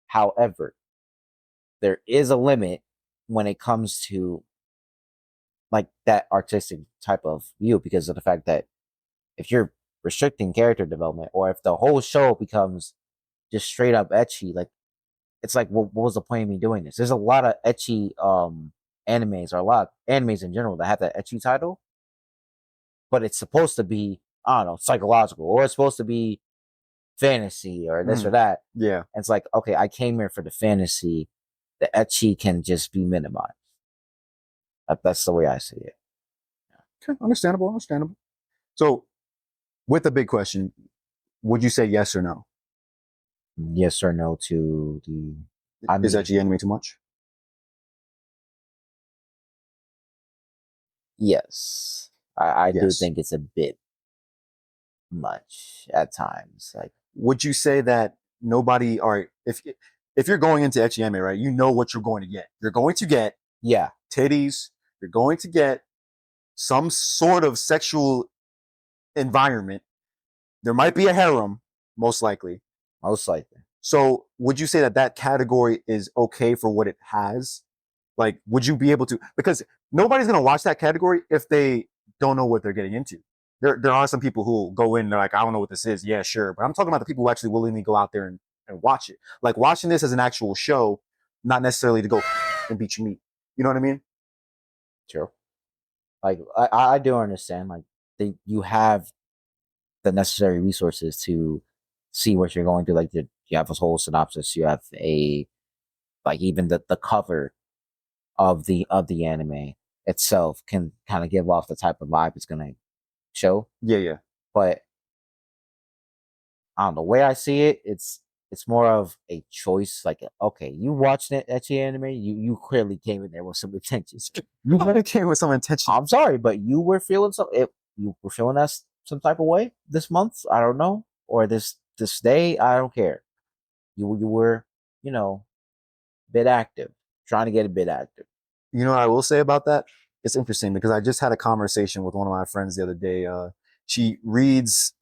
However, there is a limit when it comes to like that artistic type of view, because of the fact that if you're restricting character development, or if the whole show becomes just straight up ecchi, like it's like, what was the point of me doing this? There's a lot of ecchi animes, or a lot of animes in general that have that ecchi title, but it's supposed to be, I don't know, psychological, or it's supposed to be fantasy, or this or that. Yeah. And it's like, okay, I came here for the fantasy. The ecchi can just be minimized. That's the way I see it. Okay. Understandable. So with the big question, would you say yes or no? Yes or no to the? I Is mean, Ecchi Anime too much? yes, I do Yes. think it's a bit much at times. Like, Would you say that nobody, all right, if you're going into Ecchi Anime, right, you know what you're going to get. You're going to get yeah, titties. You're going to get some sort of sexual environment. There might be a harem, most likely. most likely. So would you say that that category is okay for what it has? Like, would you be able to? Because nobody's gonna watch that category if they don't know what they're getting into. There are some people who go in, they're like, I don't know what this is. Yeah, sure. But I'm talking about the people who actually willingly go out there and watch it. Like watching this as an actual show, not necessarily to go and beat your meat. You know what I mean? Sure. Like I do understand. Like you have the necessary resources to see what you're going through. Like you have a whole synopsis. You have a like even the cover of the anime itself can kind of give off the type of vibe it's gonna show. Yeah, yeah. But I don't know, the way I see it, it's more of a choice. Like, okay, you watched it ecchi anime, you clearly came in there with some intentions. You really came with some intention. I'm sorry, but you were feeling you were feeling us some type of way this month. I don't know, or this day. I don't care. You were, you know, bit active, trying to get a bit active. You know what I will say about that? It's interesting because I just had a conversation with one of my friends the other day. She reads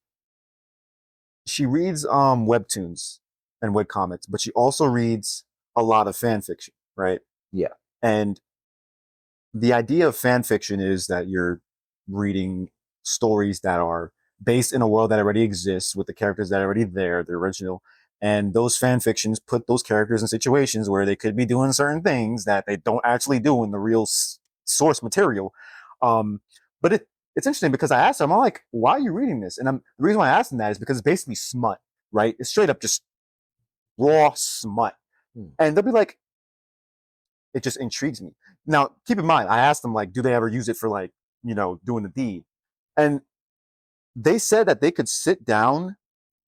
she reads webtoons and webcomics, but she also reads a lot of fan fiction, right? Yeah, And the idea of fan fiction is that you're reading stories that are based in a world that already exists with the characters that are already there, the original. And those fan fictions put those characters in situations where they could be doing certain things that they don't actually do in the real source material. But it's interesting because I asked them, I'm like, why are you reading this? And the reason why I asked them that is because it's basically smut, right? It's straight up just raw smut. And they'll be like, it just intrigues me. Now, keep in mind, I asked them like, do they ever use it for like, doing the deed? And they said that they could sit down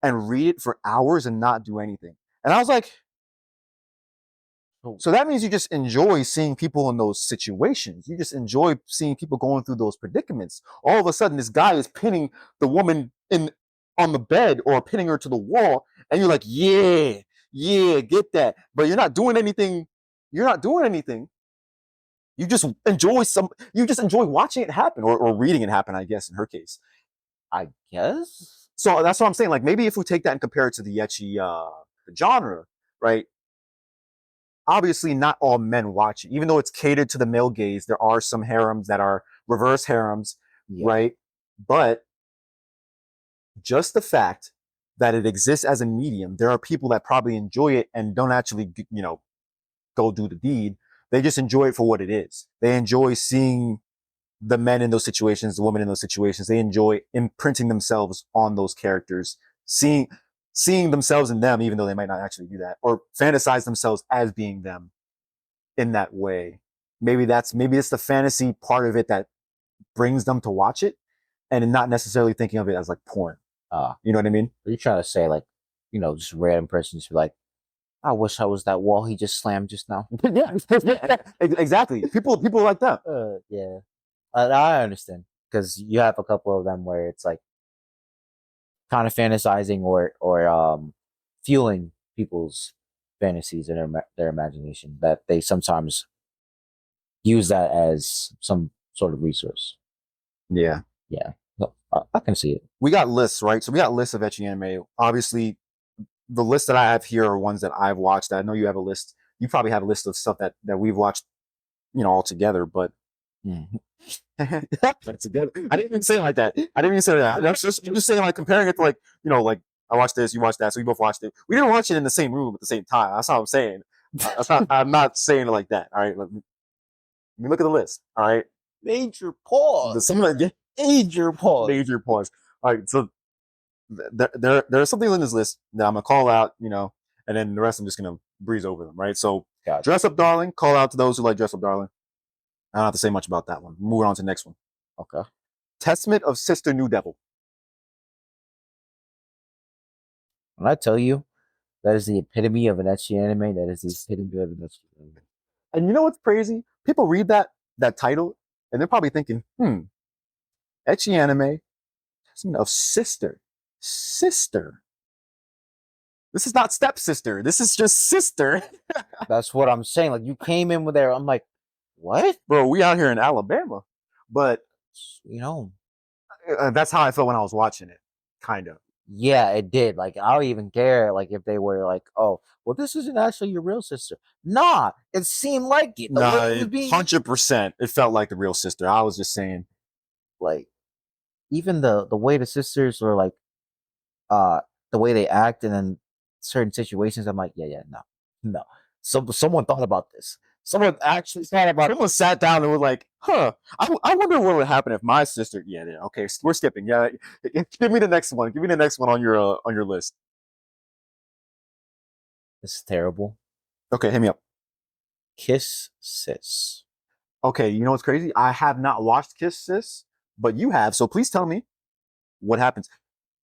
and read it for hours and not do anything. And I was like, so that means you just enjoy seeing people in those situations. You just enjoy seeing people going through those predicaments. All of a sudden, this guy is pinning the woman in on the bed or pinning her to the wall, and you're like, yeah, yeah, get that. But you're not doing anything. You're not doing anything. You just enjoy you just enjoy watching it happen or reading it happen, I guess, in her case. I guess. So that's what I'm saying. Like maybe if we take that and compare it to the ecchi the genre, right? obviously not all men watch it. Even though it's catered to the male gaze, there are some harems that are reverse harems, Yeah. right? But just the fact that it exists as a medium, there are people that probably enjoy it and don't actually, go do the deed. They just enjoy it for what it is. They enjoy seeing the men in those situations, the women in those situations. They enjoy imprinting themselves on those characters, seeing themselves in them, even though they might not actually do that, or fantasize themselves as being them in that way. Maybe it's the fantasy part of it that brings them to watch it, and not necessarily thinking of it as like porn. You know what I mean? Are you trying to say like, just random person just be like, I wish I was that wall he just slammed just now. Yeah, exactly. People like that. Yeah, I understand because you have a couple of them where it's like kind of fantasizing or fueling people's fantasies and their imagination that they sometimes use that as some sort of resource. Yeah. No, I can see it. We got lists, right? So we got lists of ecchi anime. Obviously, the lists that I have here are ones that I've watched. I know you have a list. You probably have a list of stuff that we've watched, all together. But that's a good. I didn't even say it like that. I didn't even say that. I'm just saying like comparing it to like I watched this, you watched that, so we both watched it. We didn't watch it in the same room at the same time. That's all I'm saying. I'm not saying it like that. All right. Let me look at the list. All right. Major pause. Major pause. Major pause. All right. So there are some things in this list that I'm gonna call out, and then the rest I'm just gonna breeze over them, right? So, Gotcha. Dress Up Darling, call out to those who like Dress Up Darling. I don't have to say much about that one. Moving on to the next one. Okay. Testament of Sister New Devil. When I tell you, that is the epitome of an ecchi anime. That is the epitome of an ecchi anime. And you know what's crazy? People read that title and they're probably thinking, ecchi anime, Testament of Sister. This is not stepsister. This is just sister. That's what I'm saying. Like you came in with there. I'm like, what? Bro, we out here in Alabama. But that's how I felt when I was watching it. Kind of. Yeah, it did. Like I don't even care like if they were like, oh, well, this isn't actually your real sister. Nah, it seemed like it. Nah, 100%. It felt like the real sister. I was just saying. Like even the way the sisters were like the way they act and in certain situations, I'm like, yeah, no. Someone thought about this. Someone actually thought about it. Someone sat down and was like, I wonder what would happen if my sister. Yeah, okay, we're skipping. Yeah, give me the next one. Give me the next one on your list. This is terrible. Okay, hit me up. Kiss Sis. Okay, you know what's crazy? I have not watched Kiss Sis, but you have. So please tell me what happens.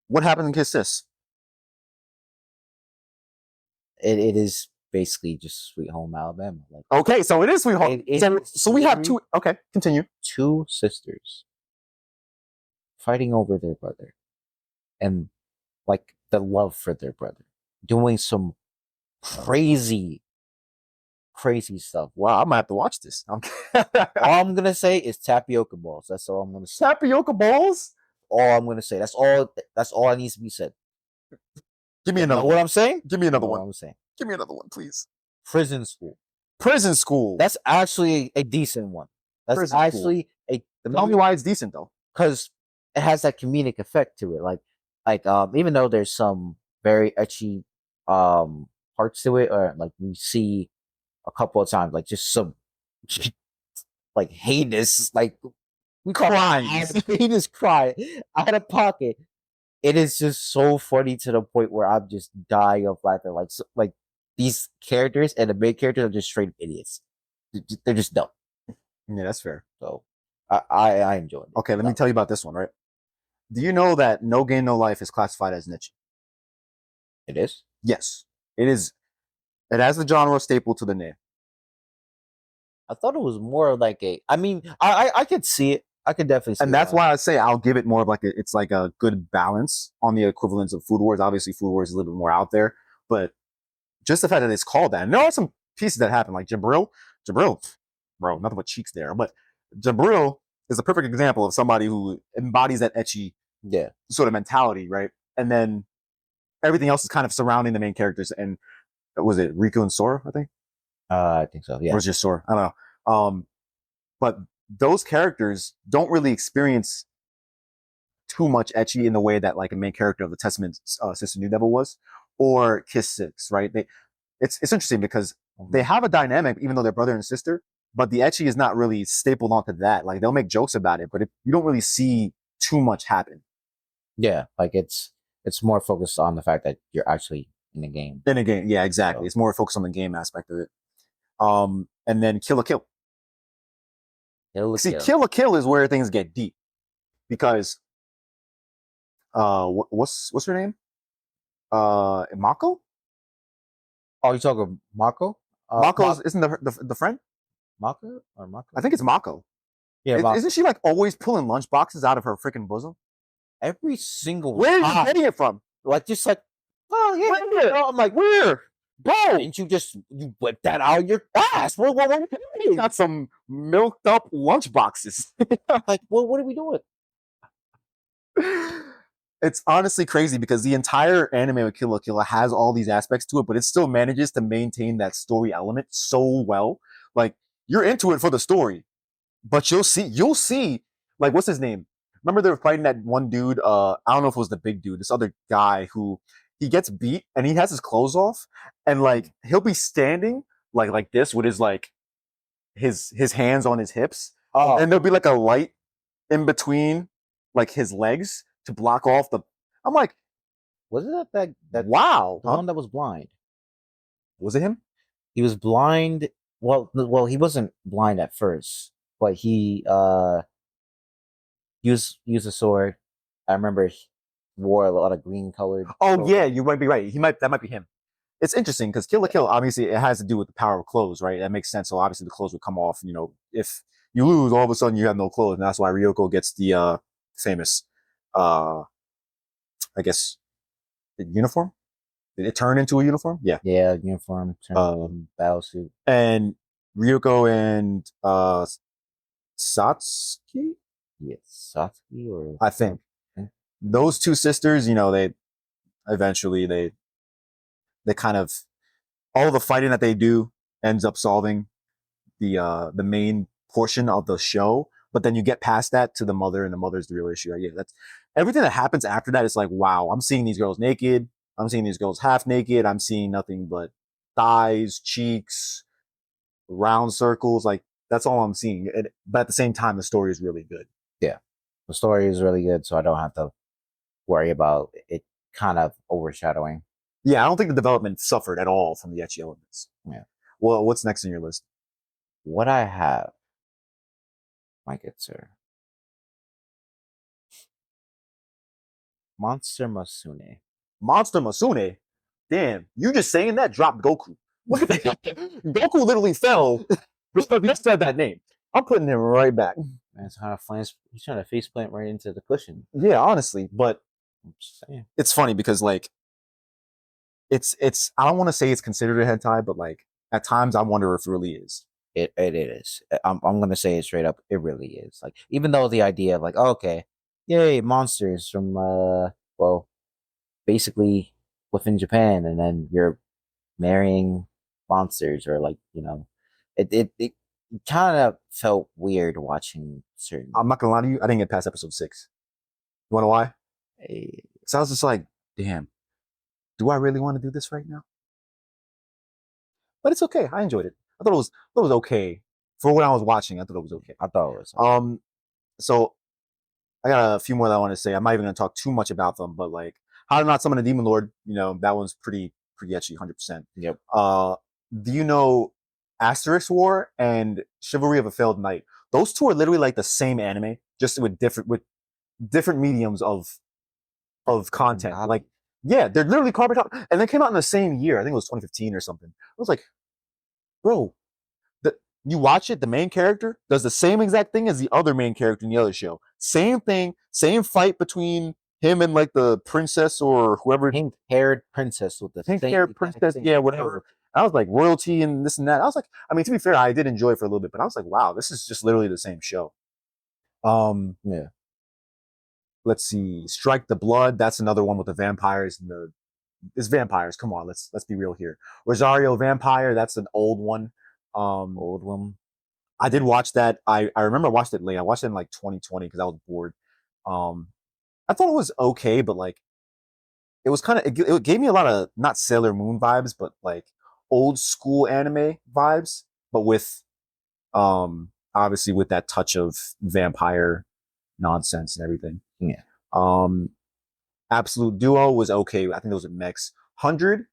What happens in Kiss Sis? It is basically just Sweet Home Alabama. Like, okay, so it is Sweet Home. So we have two. Okay, continue. Two sisters fighting over their brother, and like the love for their brother, doing some crazy stuff. Wow, I'm gonna have to watch this. All I'm gonna say is tapioca balls. That's all I'm gonna say. Tapioca balls? All I'm gonna say. That's all that needs to be said. Give me another one. What I'm saying? Give me another one. I'm saying. Give me another one, please. Prison School. Prison School. That's actually a decent one. That's Prison actually School. Tell me why it's decent though. Because it has that comedic effect to it. Like even though there's some very ecchi parts to it, or like we see a couple of times, like just some like heinous, like we call heinous cry out of pocket. It is just so funny to the point where I'm just dying of laughter. Like these characters and the main characters are just straight idiots. They're just dumb. Yeah, that's fair. So I enjoy it. Okay, let me tell you about this one, right? Do you know that No Game No Life is classified as niche? It is? Yes. It is. It has the genre staple to the name. I thought it was more like I could see it. I could definitely see it. And that's why I say I'll give it more of it's like a good balance on the equivalents of Food Wars. Obviously, Food Wars is a little bit more out there, but just the fact that it's called that. And there are some pieces that happen, like Jabril, bro, nothing but cheeks there. But Jabril is a perfect example of somebody who embodies that ecchi sort of mentality, right? And then everything else is kind of surrounding the main characters. And was it Riku and Sora, I think? I think so. Or Yeah. it's just Sora. I don't know. But those characters don't really experience too much ecchi in the way that like a main character of the Testament Sister New Devil was, or Kiss Six, right? It's interesting because they have a dynamic, even though they're brother and sister, but the ecchi is not really stapled onto that. Like they'll make jokes about it, but you don't really see too much happen Yeah, like it's more focused on the fact that you're actually in the game. in a game. Yeah, exactly. So, It's more focused on the game aspect of it. And then Kill la Kill. See, Kill la Kill is where things get deep because what's her name? Mako. Oh, you talking Mako? Mako isn't the friend? Mako or Mako? I think it's Mako. Yeah, Mako. Isn't she like always pulling lunch boxes out of her freaking bosom? Every single Where are you getting it from? like just like, oh yeah, Where? I'm like, Where? Bro, didn't you whip that out of your ass? What got some milked up lunch boxes. like, what are we doing? It's honestly crazy because the entire anime of Kill la Kill has all these aspects to it, but it still manages to maintain that story element so well. Like you're into it for the story, but you'll see, like what's his name? Remember they were fighting that one dude, I don't know if it was the big dude, this other guy who he gets beat and he has his clothes off and like he'll be standing like this with his like his hands on his hips. Oh, And there'll be like a light in between like his legs to block off the I'm like, wasn't that wow. the one that was blind? Was it him? He was blind. Well, he wasn't blind at first, but he used a sword. I remember he wore a lot of green colored. Oh yeah, you might be right. That might be him. It's interesting because Kill la Kill, obviously, it has to do with the power of clothes, right? That makes sense. So obviously, the clothes would come off. You know, if you lose, all of a sudden you have no clothes, and that's why Ryoko gets the famous, I guess, the uniform. Did it turn into a uniform? Yeah. Yeah, uniform, battle suit. And Ryoko and Satsuki, Yeah, Satsuki or I think those two sisters, you know, they eventually they kind of all the fighting that they do ends up solving the main portion of the show. But then you get past that to the mother, and the mother's the real issue. Yeah, that's everything that happens after that. It's like, wow, I'm seeing these girls naked. I'm seeing these girls half naked. I'm seeing nothing but thighs, cheeks, round circles. Like that's all I'm seeing. But at the same time, the story is really good. Yeah, the story is really good, so I don't have to worry about it kind of overshadowing. Yeah, I don't think the development suffered at all from the ecchi elements. Yeah. Well, what's next on your list? What I have, my good sir, Monster Masune. Monster Masune. Damn, you just saying that dropped Goku. Look at that. Goku literally fell because he said that name. I'm putting him right back. Man, he's trying to face plant right into the cushion. Yeah, honestly, but I'm just saying. it's funny because like it's I don't want to say it's considered a hentai, but like at times I wonder if it really is. It is. I'm gonna say it straight up. It really is. Like even though the idea of like, oh, okay, yay, monsters from well, basically within Japan, and then you're marrying monsters, or like it kind of felt weird watching certain. I'm not gonna lie to you, I didn't get past episode 6. You wanna know why? Eh, So I was just like, damn, do I really want to do this right now? But it's okay. I enjoyed it. I thought it was okay. For what I was watching, I thought it was okay. I thought it was. So I got a few more that I want to say. I'm not even going to talk too much about them, but like How to Not Summon a Demon Lord, you know, that one's pretty etchy, 100%. Yep. Do you know Asterisk War and Chivalry of a Failed Knight? Those two are literally like the same anime, just with different mediums of content. Like, yeah, they're literally carbon copy, and they came out in the same year. I think it was 2015 or something. I was like, bro, you watch it, the main character does the same exact thing as the other main character in the other show. Same thing, same fight between him and like the princess or whoever. Pink-haired princess with the pink-haired princess, yeah, whatever. I was like royalty and this and that. I was like, I mean, to be fair, I did enjoy it for a little bit, but I was like, wow, this is just literally the same show. Yeah. Let's see, Strike the Blood. That's another one with the vampires and it's vampires. Come on, let's be real here. Rosario Vampire, that's an old one. Old one. I did watch that. I remember I watched it late. I watched it in like 2020 because I was bored. Um, I thought it was okay, but like it was kind of it gave me a lot of not Sailor Moon vibes, but like old school anime vibes, but with obviously with that touch of vampire nonsense and everything. Yeah. Um, Absolute Duo was okay. I think it was a mix. 100.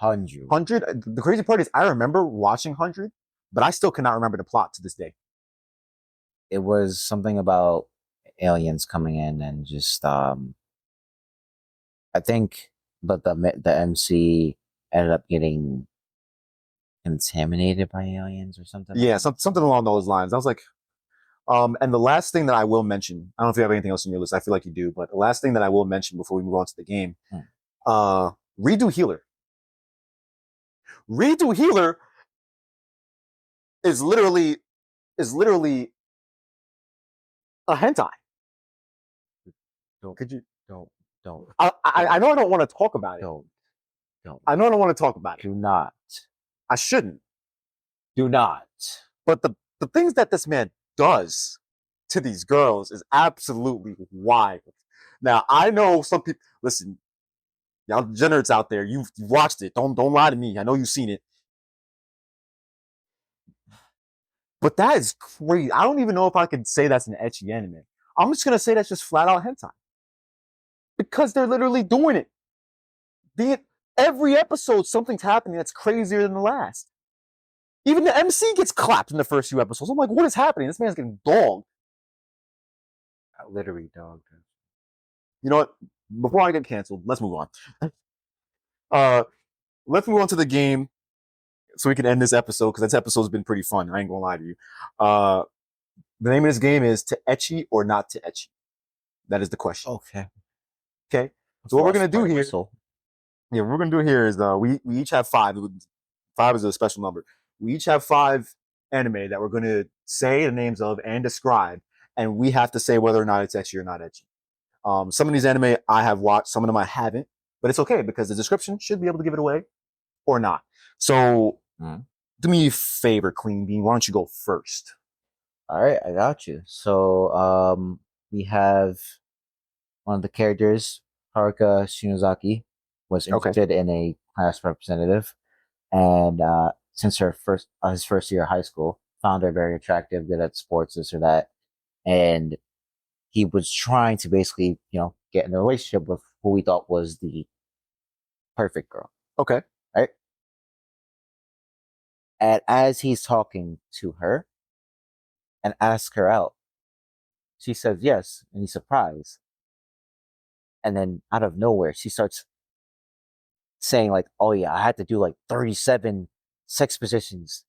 100. The crazy part is I remember watching 100, but I still cannot remember the plot to this day. It was something about aliens coming in and just I think, but the MC ended up getting contaminated by aliens or something. Yeah, something along those lines. I was like, and the last thing that I will mention, I don't know if you have anything else on your list. I feel like you do, but the last thing that I will mention before we move on to the game, Redo Healer. Redo Healer is literally a hentai. Don't, Could you? don't. I know I don't want to talk about it. Don't. I know I don't want to talk about it. Do not. I shouldn't. Do not. But the things that this man does to these girls is absolutely wild. Now I know some people. Listen, y'all degenerates out there. You've watched it. Don't lie to me. I know you've seen it. But that is crazy. I don't even know if I could say that's an ecchi anime. I'm just gonna say that's just flat out hentai because they're literally doing it. Every episode, something's happening that's crazier than the last. Even the MC gets clapped in the first few episodes. I'm like, what is happening? This man's getting dogged. Literally dogged. You know what? Before I get canceled, let's move on. Let's move on to the game so we can end this episode because this episode's been pretty fun. I ain't gonna lie to you. The name of this game is To Ecchi or Not To Ecchi. That is the question. Okay. Okay. So what we're gonna do here? Yeah, what we're gonna do here is we each have 5. 5 is a special number. We each have 5 anime that we're gonna say the names of and describe, and we have to say whether or not it's ecchi or not ecchi. Some of these anime I have watched, some of them I haven't, but it's okay because the description should be able to give it away or not. So do me a favor, Clean Bean. Why don't you go first? All right, I got you. So we have one of the characters, Haruka Shinozaki, was interested in a class representative, and since his first year of high school, found her very attractive, good at sports, this or that, and he was trying to basically, get in a relationship with who we thought was the perfect girl. Okay. Right? And as he's talking to her and asks her out, she says yes, and he's surprised. And then out of nowhere, she starts saying like, oh yeah, I had to do like 37 sex positions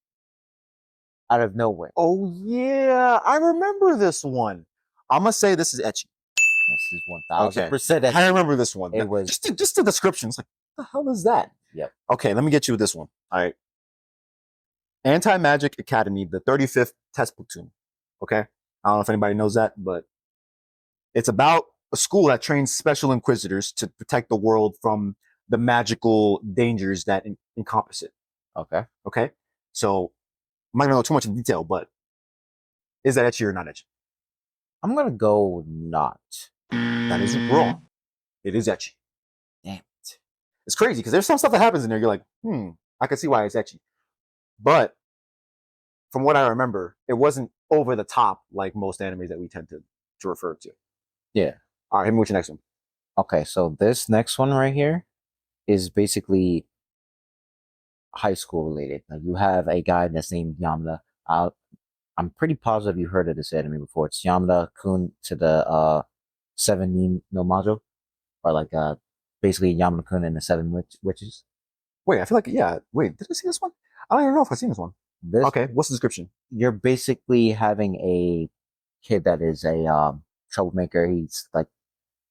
out of nowhere. Oh yeah, I remember this one. I'm gonna say this is ecchi. This is 1000% ecchi. I remember this one. It was just the description. It's like, what the hell is that? Yep. Okay, let me get you with this one. All right. Anti-Magic Academy, the 35th Test Platoon. Okay? I don't know if anybody knows that, but it's about a school that trains special inquisitors to protect the world from the magical dangers that encompass it. Okay. Okay? So, I'm not going to go too much in detail, but is that ecchi or not ecchi? I'm going to go not. That is wrong. It is ecchi. Damn it. It's crazy because there's some stuff that happens in there. You're like, I can see why it's ecchi. But from what I remember, it wasn't over the top like most animes that we tend to refer to. Yeah. All right, hit me with your next one. Okay, so this next one right here is basically high school related. Like you have a guy that's named Yamada. I'm pretty positive you heard of this anime before. It's Yamada Kun to the 7 no Majo, or like basically Yamada Kun and the 7 witches. Wait, I feel like Wait, did I see this one? I don't even know if I've seen this one. Okay, what's the description? You're basically having a kid that is a troublemaker. He's like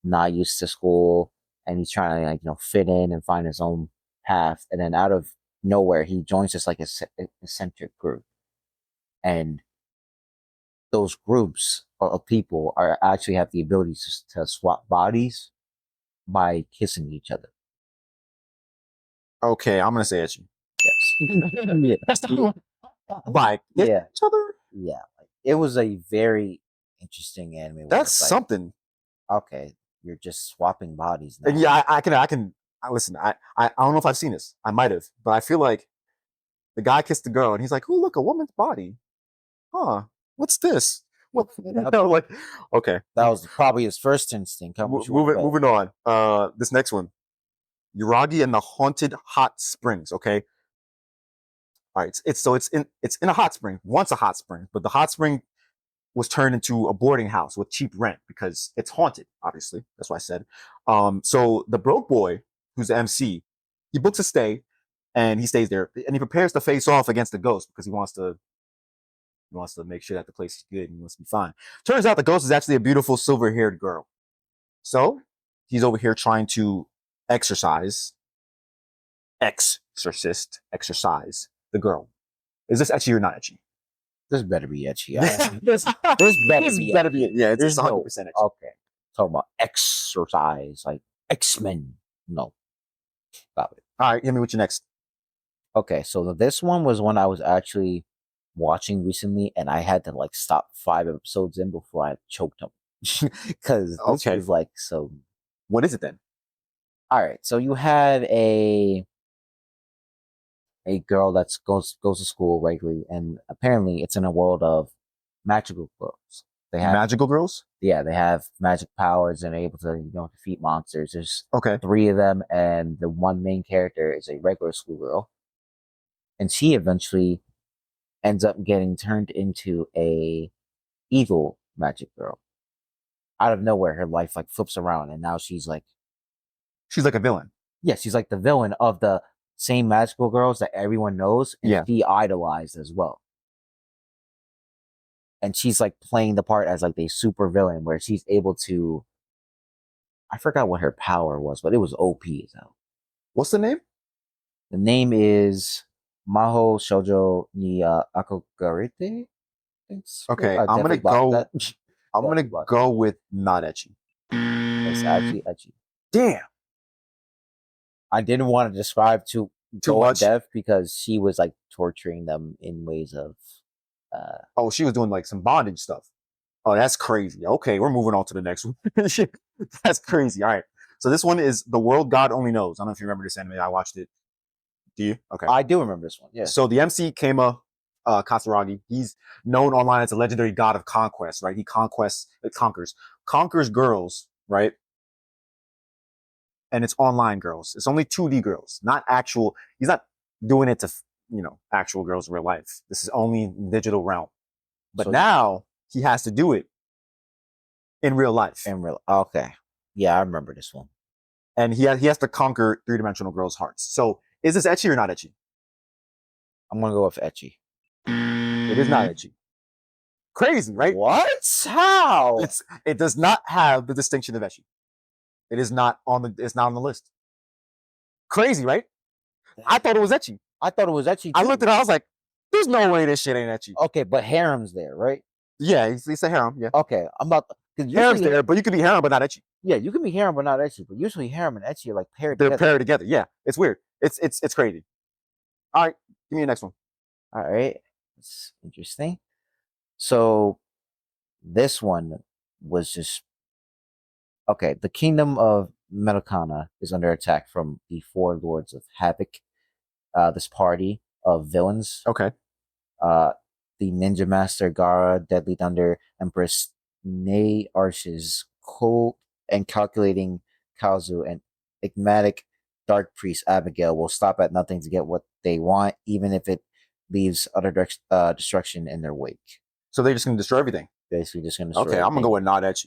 not used to school, and he's trying to fit in and find his own path. And then out of nowhere, he joins this like eccentric group, and those groups of people are actually have the ability to swap bodies by kissing each other. Okay, I'm gonna say Ecchi. Yes. Yeah. That's the one. Like Yeah. each other. Yeah. Like, it was a very interesting anime. Where That's it's like, something. okay, you're just swapping bodies now. And yeah, I can. Listen. I don't know if I've seen this. I might have, but I feel like the guy kissed the girl, and he's like, "Oh, look, a woman's body. Huh? What's this? What?" Like, okay. That was probably his first instinct. How much you want to bet? Moving on. This next one, Uragi and the Haunted Hot Springs. Okay. All right. It's in a hot spring. Once a hot spring, but the hot spring was turned into a boarding house with cheap rent because it's haunted. Obviously, that's what I said. So the broke boy, who's the MC, he books a stay, and he stays there, and he prepares to face off against the ghost because he wants to make sure that the place is good and he wants to be fine. Turns out the ghost is actually a beautiful silver-haired girl. So he's over here trying to exorcise the girl. Is this Ecchi or not Ecchi? This better be Ecchi. this better be. Yeah, it's There's 100% Ecchi. Okay. Talking about exercise, like X-Men. No. Stop it. All right, hit me with your next. Okay, so this one was one I was actually watching recently, and I had to like stop 5 episodes in before I choked up. Because this Okay. was like so. What is it then? All right, so you have a girl that goes to school regularly, and apparently it's in a world of magical girls. They have Magical girls? yeah, they have magic powers and are able to defeat monsters. There's Okay. 3 of them, and the one main character is a regular schoolgirl, and she eventually ends up getting turned into a evil magic girl. Out of nowhere, her life like flips around, and now she's like a villain. yeah, she's like the villain of the same magical girls that everyone knows, and Yeah. she idolized as well. And she's like playing the part as like a super villain where she's able to. I forgot what her power was, but it was OP as hell. What's the name? The name is Maho Shoujo ni Akogarete. Okay, I'm gonna go. I'm gonna go with not Ecchi. It's actually Ecchi. Damn. I didn't want to describe too much depth because she was like torturing them in ways of. Oh, she was doing like some bondage stuff. Oh, that's crazy. Okay, we're moving on to the next one. That's crazy. All right. So this one is The World God Only Knows. I don't know if you remember this anime. I watched it. Do you? Okay. I do remember this one. Yeah. So the MC Kama Katsuragi, he's known online as a legendary god of conquest, right? He conquers girls, right? And it's online girls. It's only 2D girls, not actual. He's not doing it to actual girls in real life. This is only digital realm. But now he has to do it in real life. Okay. Yeah, I remember this one. And he has to conquer 3-dimensional girls' hearts. So is this Ecchi or not Ecchi? I'm gonna go with Ecchi. It is not Ecchi. Crazy, right? What? How? It does not have the distinction of Ecchi. It's not on the list. Crazy, right? I thought it was Ecchi. I thought it was Ecchi too. I looked at it, I was like, there's no way this shit ain't Ecchi. Okay, but harem's there, right? Yeah, it's a harem, yeah. Okay, I'm about harem's there, but you could be harem but not Ecchi. Yeah, you can be harem but not Ecchi, but usually harem and Ecchi are like paired together. They're paired together, yeah. It's weird. It's crazy. All right, give me the next one. All right, it's interesting. So this one was just okay. The kingdom of Medokana is under attack from the 4 lords of havoc. This party of villains. Okay. The Ninja Master Gara, Deadly Thunder, Empress Nay Arches, cold and calculating Kazu, and enigmatic Dark Priest Abigail will stop at nothing to get what they want, even if it leaves utter destruction in their wake. So they're just gonna destroy everything. Basically, just gonna destroy Okay, I'm gonna go with not Ecchi.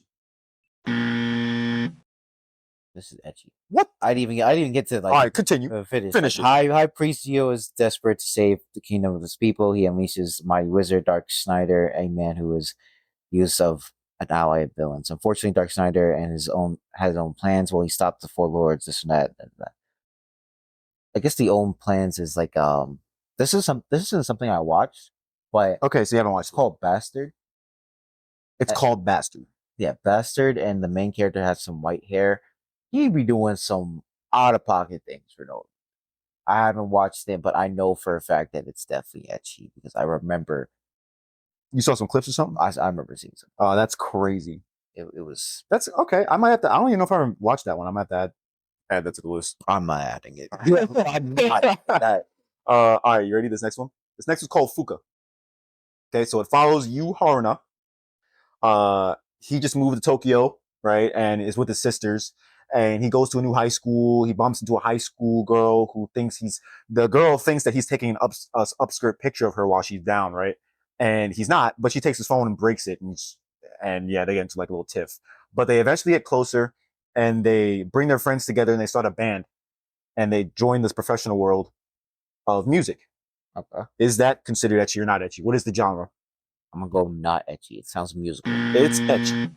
This is Ecchi. What? I didn't even get to like. All right, continue. Finish. High Priest Dio is desperate to save the kingdom of his people. He unleashes Mighty Wizard Dark Snyder, a man who is use of an ally of villains. Unfortunately, Dark Snyder has his own plans. Well, he stopped the 4 lords, this and that. I guess the own plans is like this isn't something I watched, but okay, so you haven't watched. It's called Bastard. It's called Bastard. Yeah, Bastard, and the main character has some white hair. He be doing some out of pocket things for no. I haven't watched it, but I know for a fact that it's definitely ecchi because I remember You saw some clips or something? I remember seeing something. Oh, that's crazy. It was. That's okay. I might have to. I don't even know if I watched that one. I might have to add that to the list. I'm not adding it. I'm not that. All right, you ready? This next one. This next is called Fuka. Okay, so it follows Yu Haruna. He just moved to Tokyo, right, and is with his sisters. And he goes to a new high school. He bumps into a high school girl who thinks the girl thinks that he's taking an upskirt picture of her while she's down, right? And he's not, but she takes his phone and breaks it, and yeah, they get into like a little tiff. But they eventually get closer, and they bring their friends together, and they start a band, and they join this professional world of music. Okay. Is that considered ecchi or not ecchi? What is the genre? I'm gonna go not ecchi. It sounds musical. It's ecchi.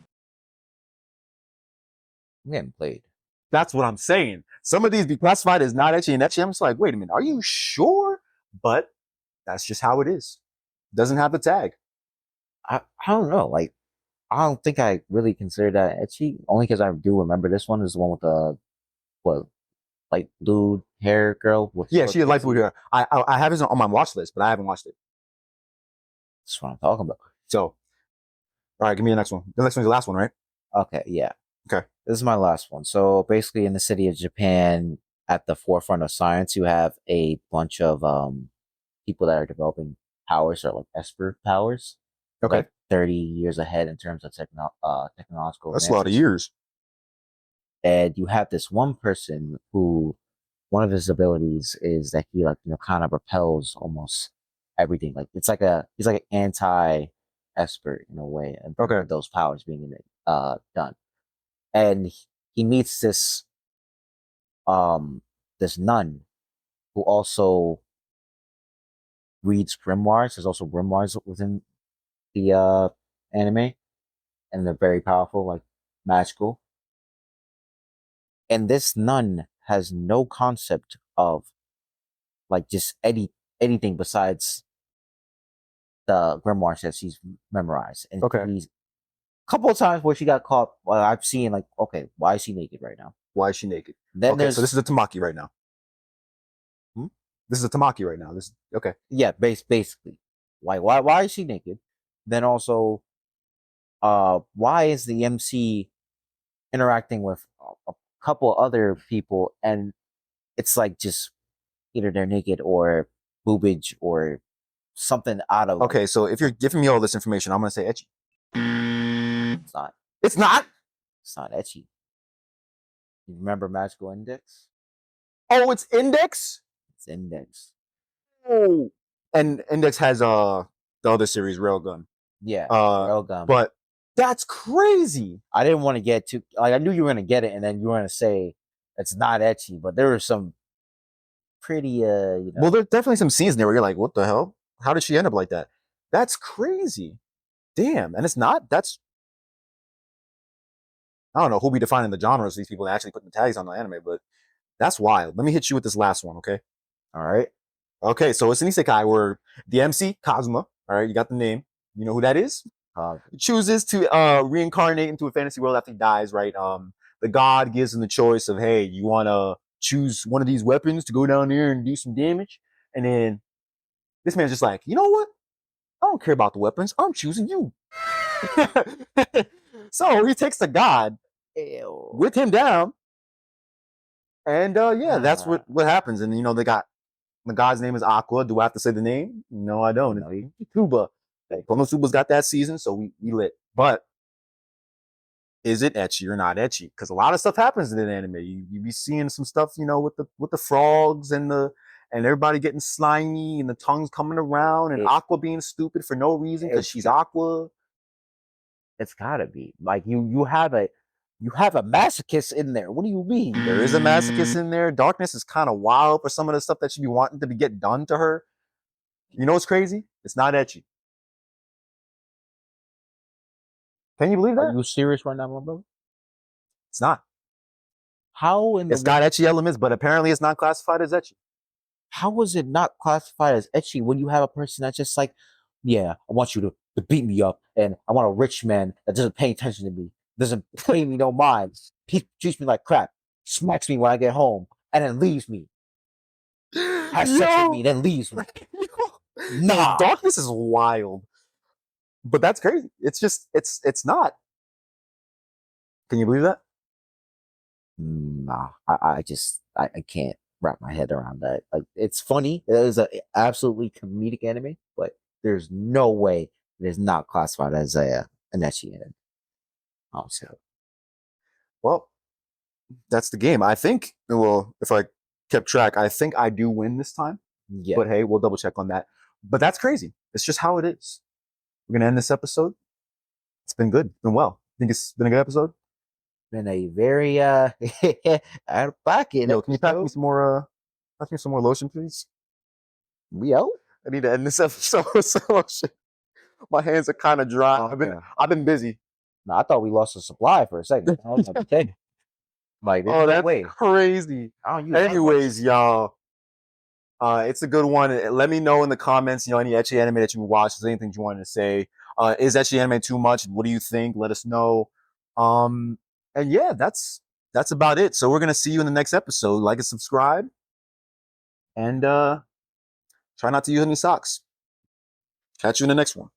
I'm getting played. That's what I'm saying. Some of these be classified as not ecchi and ecchi. I'm just like, wait a minute, are you sure? But that's just how it is. Doesn't have the tag. I don't know. Like, I don't think I really consider that ecchi. Only because I do remember this one is the one with the what, like blue hair girl. With Yeah, she had light blue hair. hair. I have it on my watch list, but I haven't watched it. That's what I'm talking about. So, all right, give me the next one. The next one's the last one, right? Okay, yeah. Okay. This is my last one. So basically, in the city of Japan, at the forefront of science, you have a bunch of people that are developing powers, or like esper powers. Okay. Like 30 years ahead in terms of technological. That's a lot of years. And you have this one person who, one of his abilities is that he, like, kind of repels almost everything. Like he's like an anti-esper in a way. And okay. Those powers being done. And he meets this nun who also reads grimoires. There's also grimoires within the anime, and they're very powerful, like magical. And this nun has no concept of like just anything besides the grimoires that she's memorized. And she's a couple of times where she got caught. Well, I've seen like, okay, why is she naked right now? Why is she naked? Then okay, so this is a tamaki right now. This is a tamaki right now. This okay. Yeah, basically. Why is she naked? Then also, why is the MC interacting with a couple other people, and it's like just either they're naked or boobage or something out of. Okay, so if you're giving me all this information, I'm gonna say ecchi. It's not. It's not. It's not ecchi. You remember Magical Index? Oh, it's Index. It's Index. Oh, and Index has the other series, Railgun. Yeah, Railgun. But that's crazy. I didn't want to get too like I knew you were gonna get it, and then you were gonna say it's not ecchi, but there were some pretty Well, there's definitely some scenes in there where you're like, what the hell? How did she end up like that? That's crazy. Damn. And it's not. That's I don't know who be defining the genres of these people and actually putting the tags on the anime, but that's wild. Let me hit you with this last one, okay? All right. Okay, so it's an isekai where the MC, Kazuma, all right, you got the name. You know who that is? Chooses to reincarnate into a fantasy world after he dies, right? The god gives him the choice of, hey, you want to choose one of these weapons to go down there and do some damage? And then this man's just like, you know what? I don't care about the weapons. I'm choosing you. So he takes the god with him down. And that's what happens. And the god's name is Aqua. Do I have to say the name? No, I don't. It's Tuba. Konosuba's got that season, so we lit. But is it ecchi or not ecchi? Because a lot of stuff happens in an anime. You be seeing some stuff, with the frogs and everybody getting slimy and the tongues coming around and Aqua being stupid for no reason because she's Aqua. It's gotta be like you have a masochist in there. What do you mean? There is a masochist in there. Darkness is kind of wild for some of the stuff that you be wanting to get done to her. You know what's crazy? It's not ecchi. Can you believe that? Are you serious right now, my brother? It's not. How in it's got ecchi elements, but apparently it's not classified as ecchi. How was it not classified as ecchi when you have a person that's just like, yeah, I want you to beat me up, and I want a rich man that doesn't pay attention to me, doesn't pay me no mind, he treats me like crap, smacks me when I get home, and then leaves me. has sex with me, then leaves. Nah. Darkness is wild. But that's crazy. It's just it's not. Can you believe that? Nah, I can't wrap my head around that. Like, it's funny. It is a absolutely comedic anime, but there's no way it is not classified as an ecchi anime. So, well, that's the game. I think. Well, if I kept track, I think I do win this time. yeah. But hey, we'll double check on that. But that's crazy. It's just how it is. We're gonna end this episode. It's been good. It's been well. Think it's been a good episode. Been a very out of pocket. Yo, can you pass me some more? Pass me some more lotion, please. We out? I need to end this episode with some lotion. My hands are kind of dry. Oh, I've been busy. No, I thought we lost the supply for a second. I was like, okay. Like, Oh, that's way. crazy. I don't use Anyways, y'all, it's a good one. Let me know in the comments, any ecchi anime that you watched, is anything you wanted to say. Is ecchi anime too much? What do you think? Let us know. And yeah, that's about it. So we're gonna see you in the next episode. Like and subscribe, and try not to use any socks. Catch you in the next one.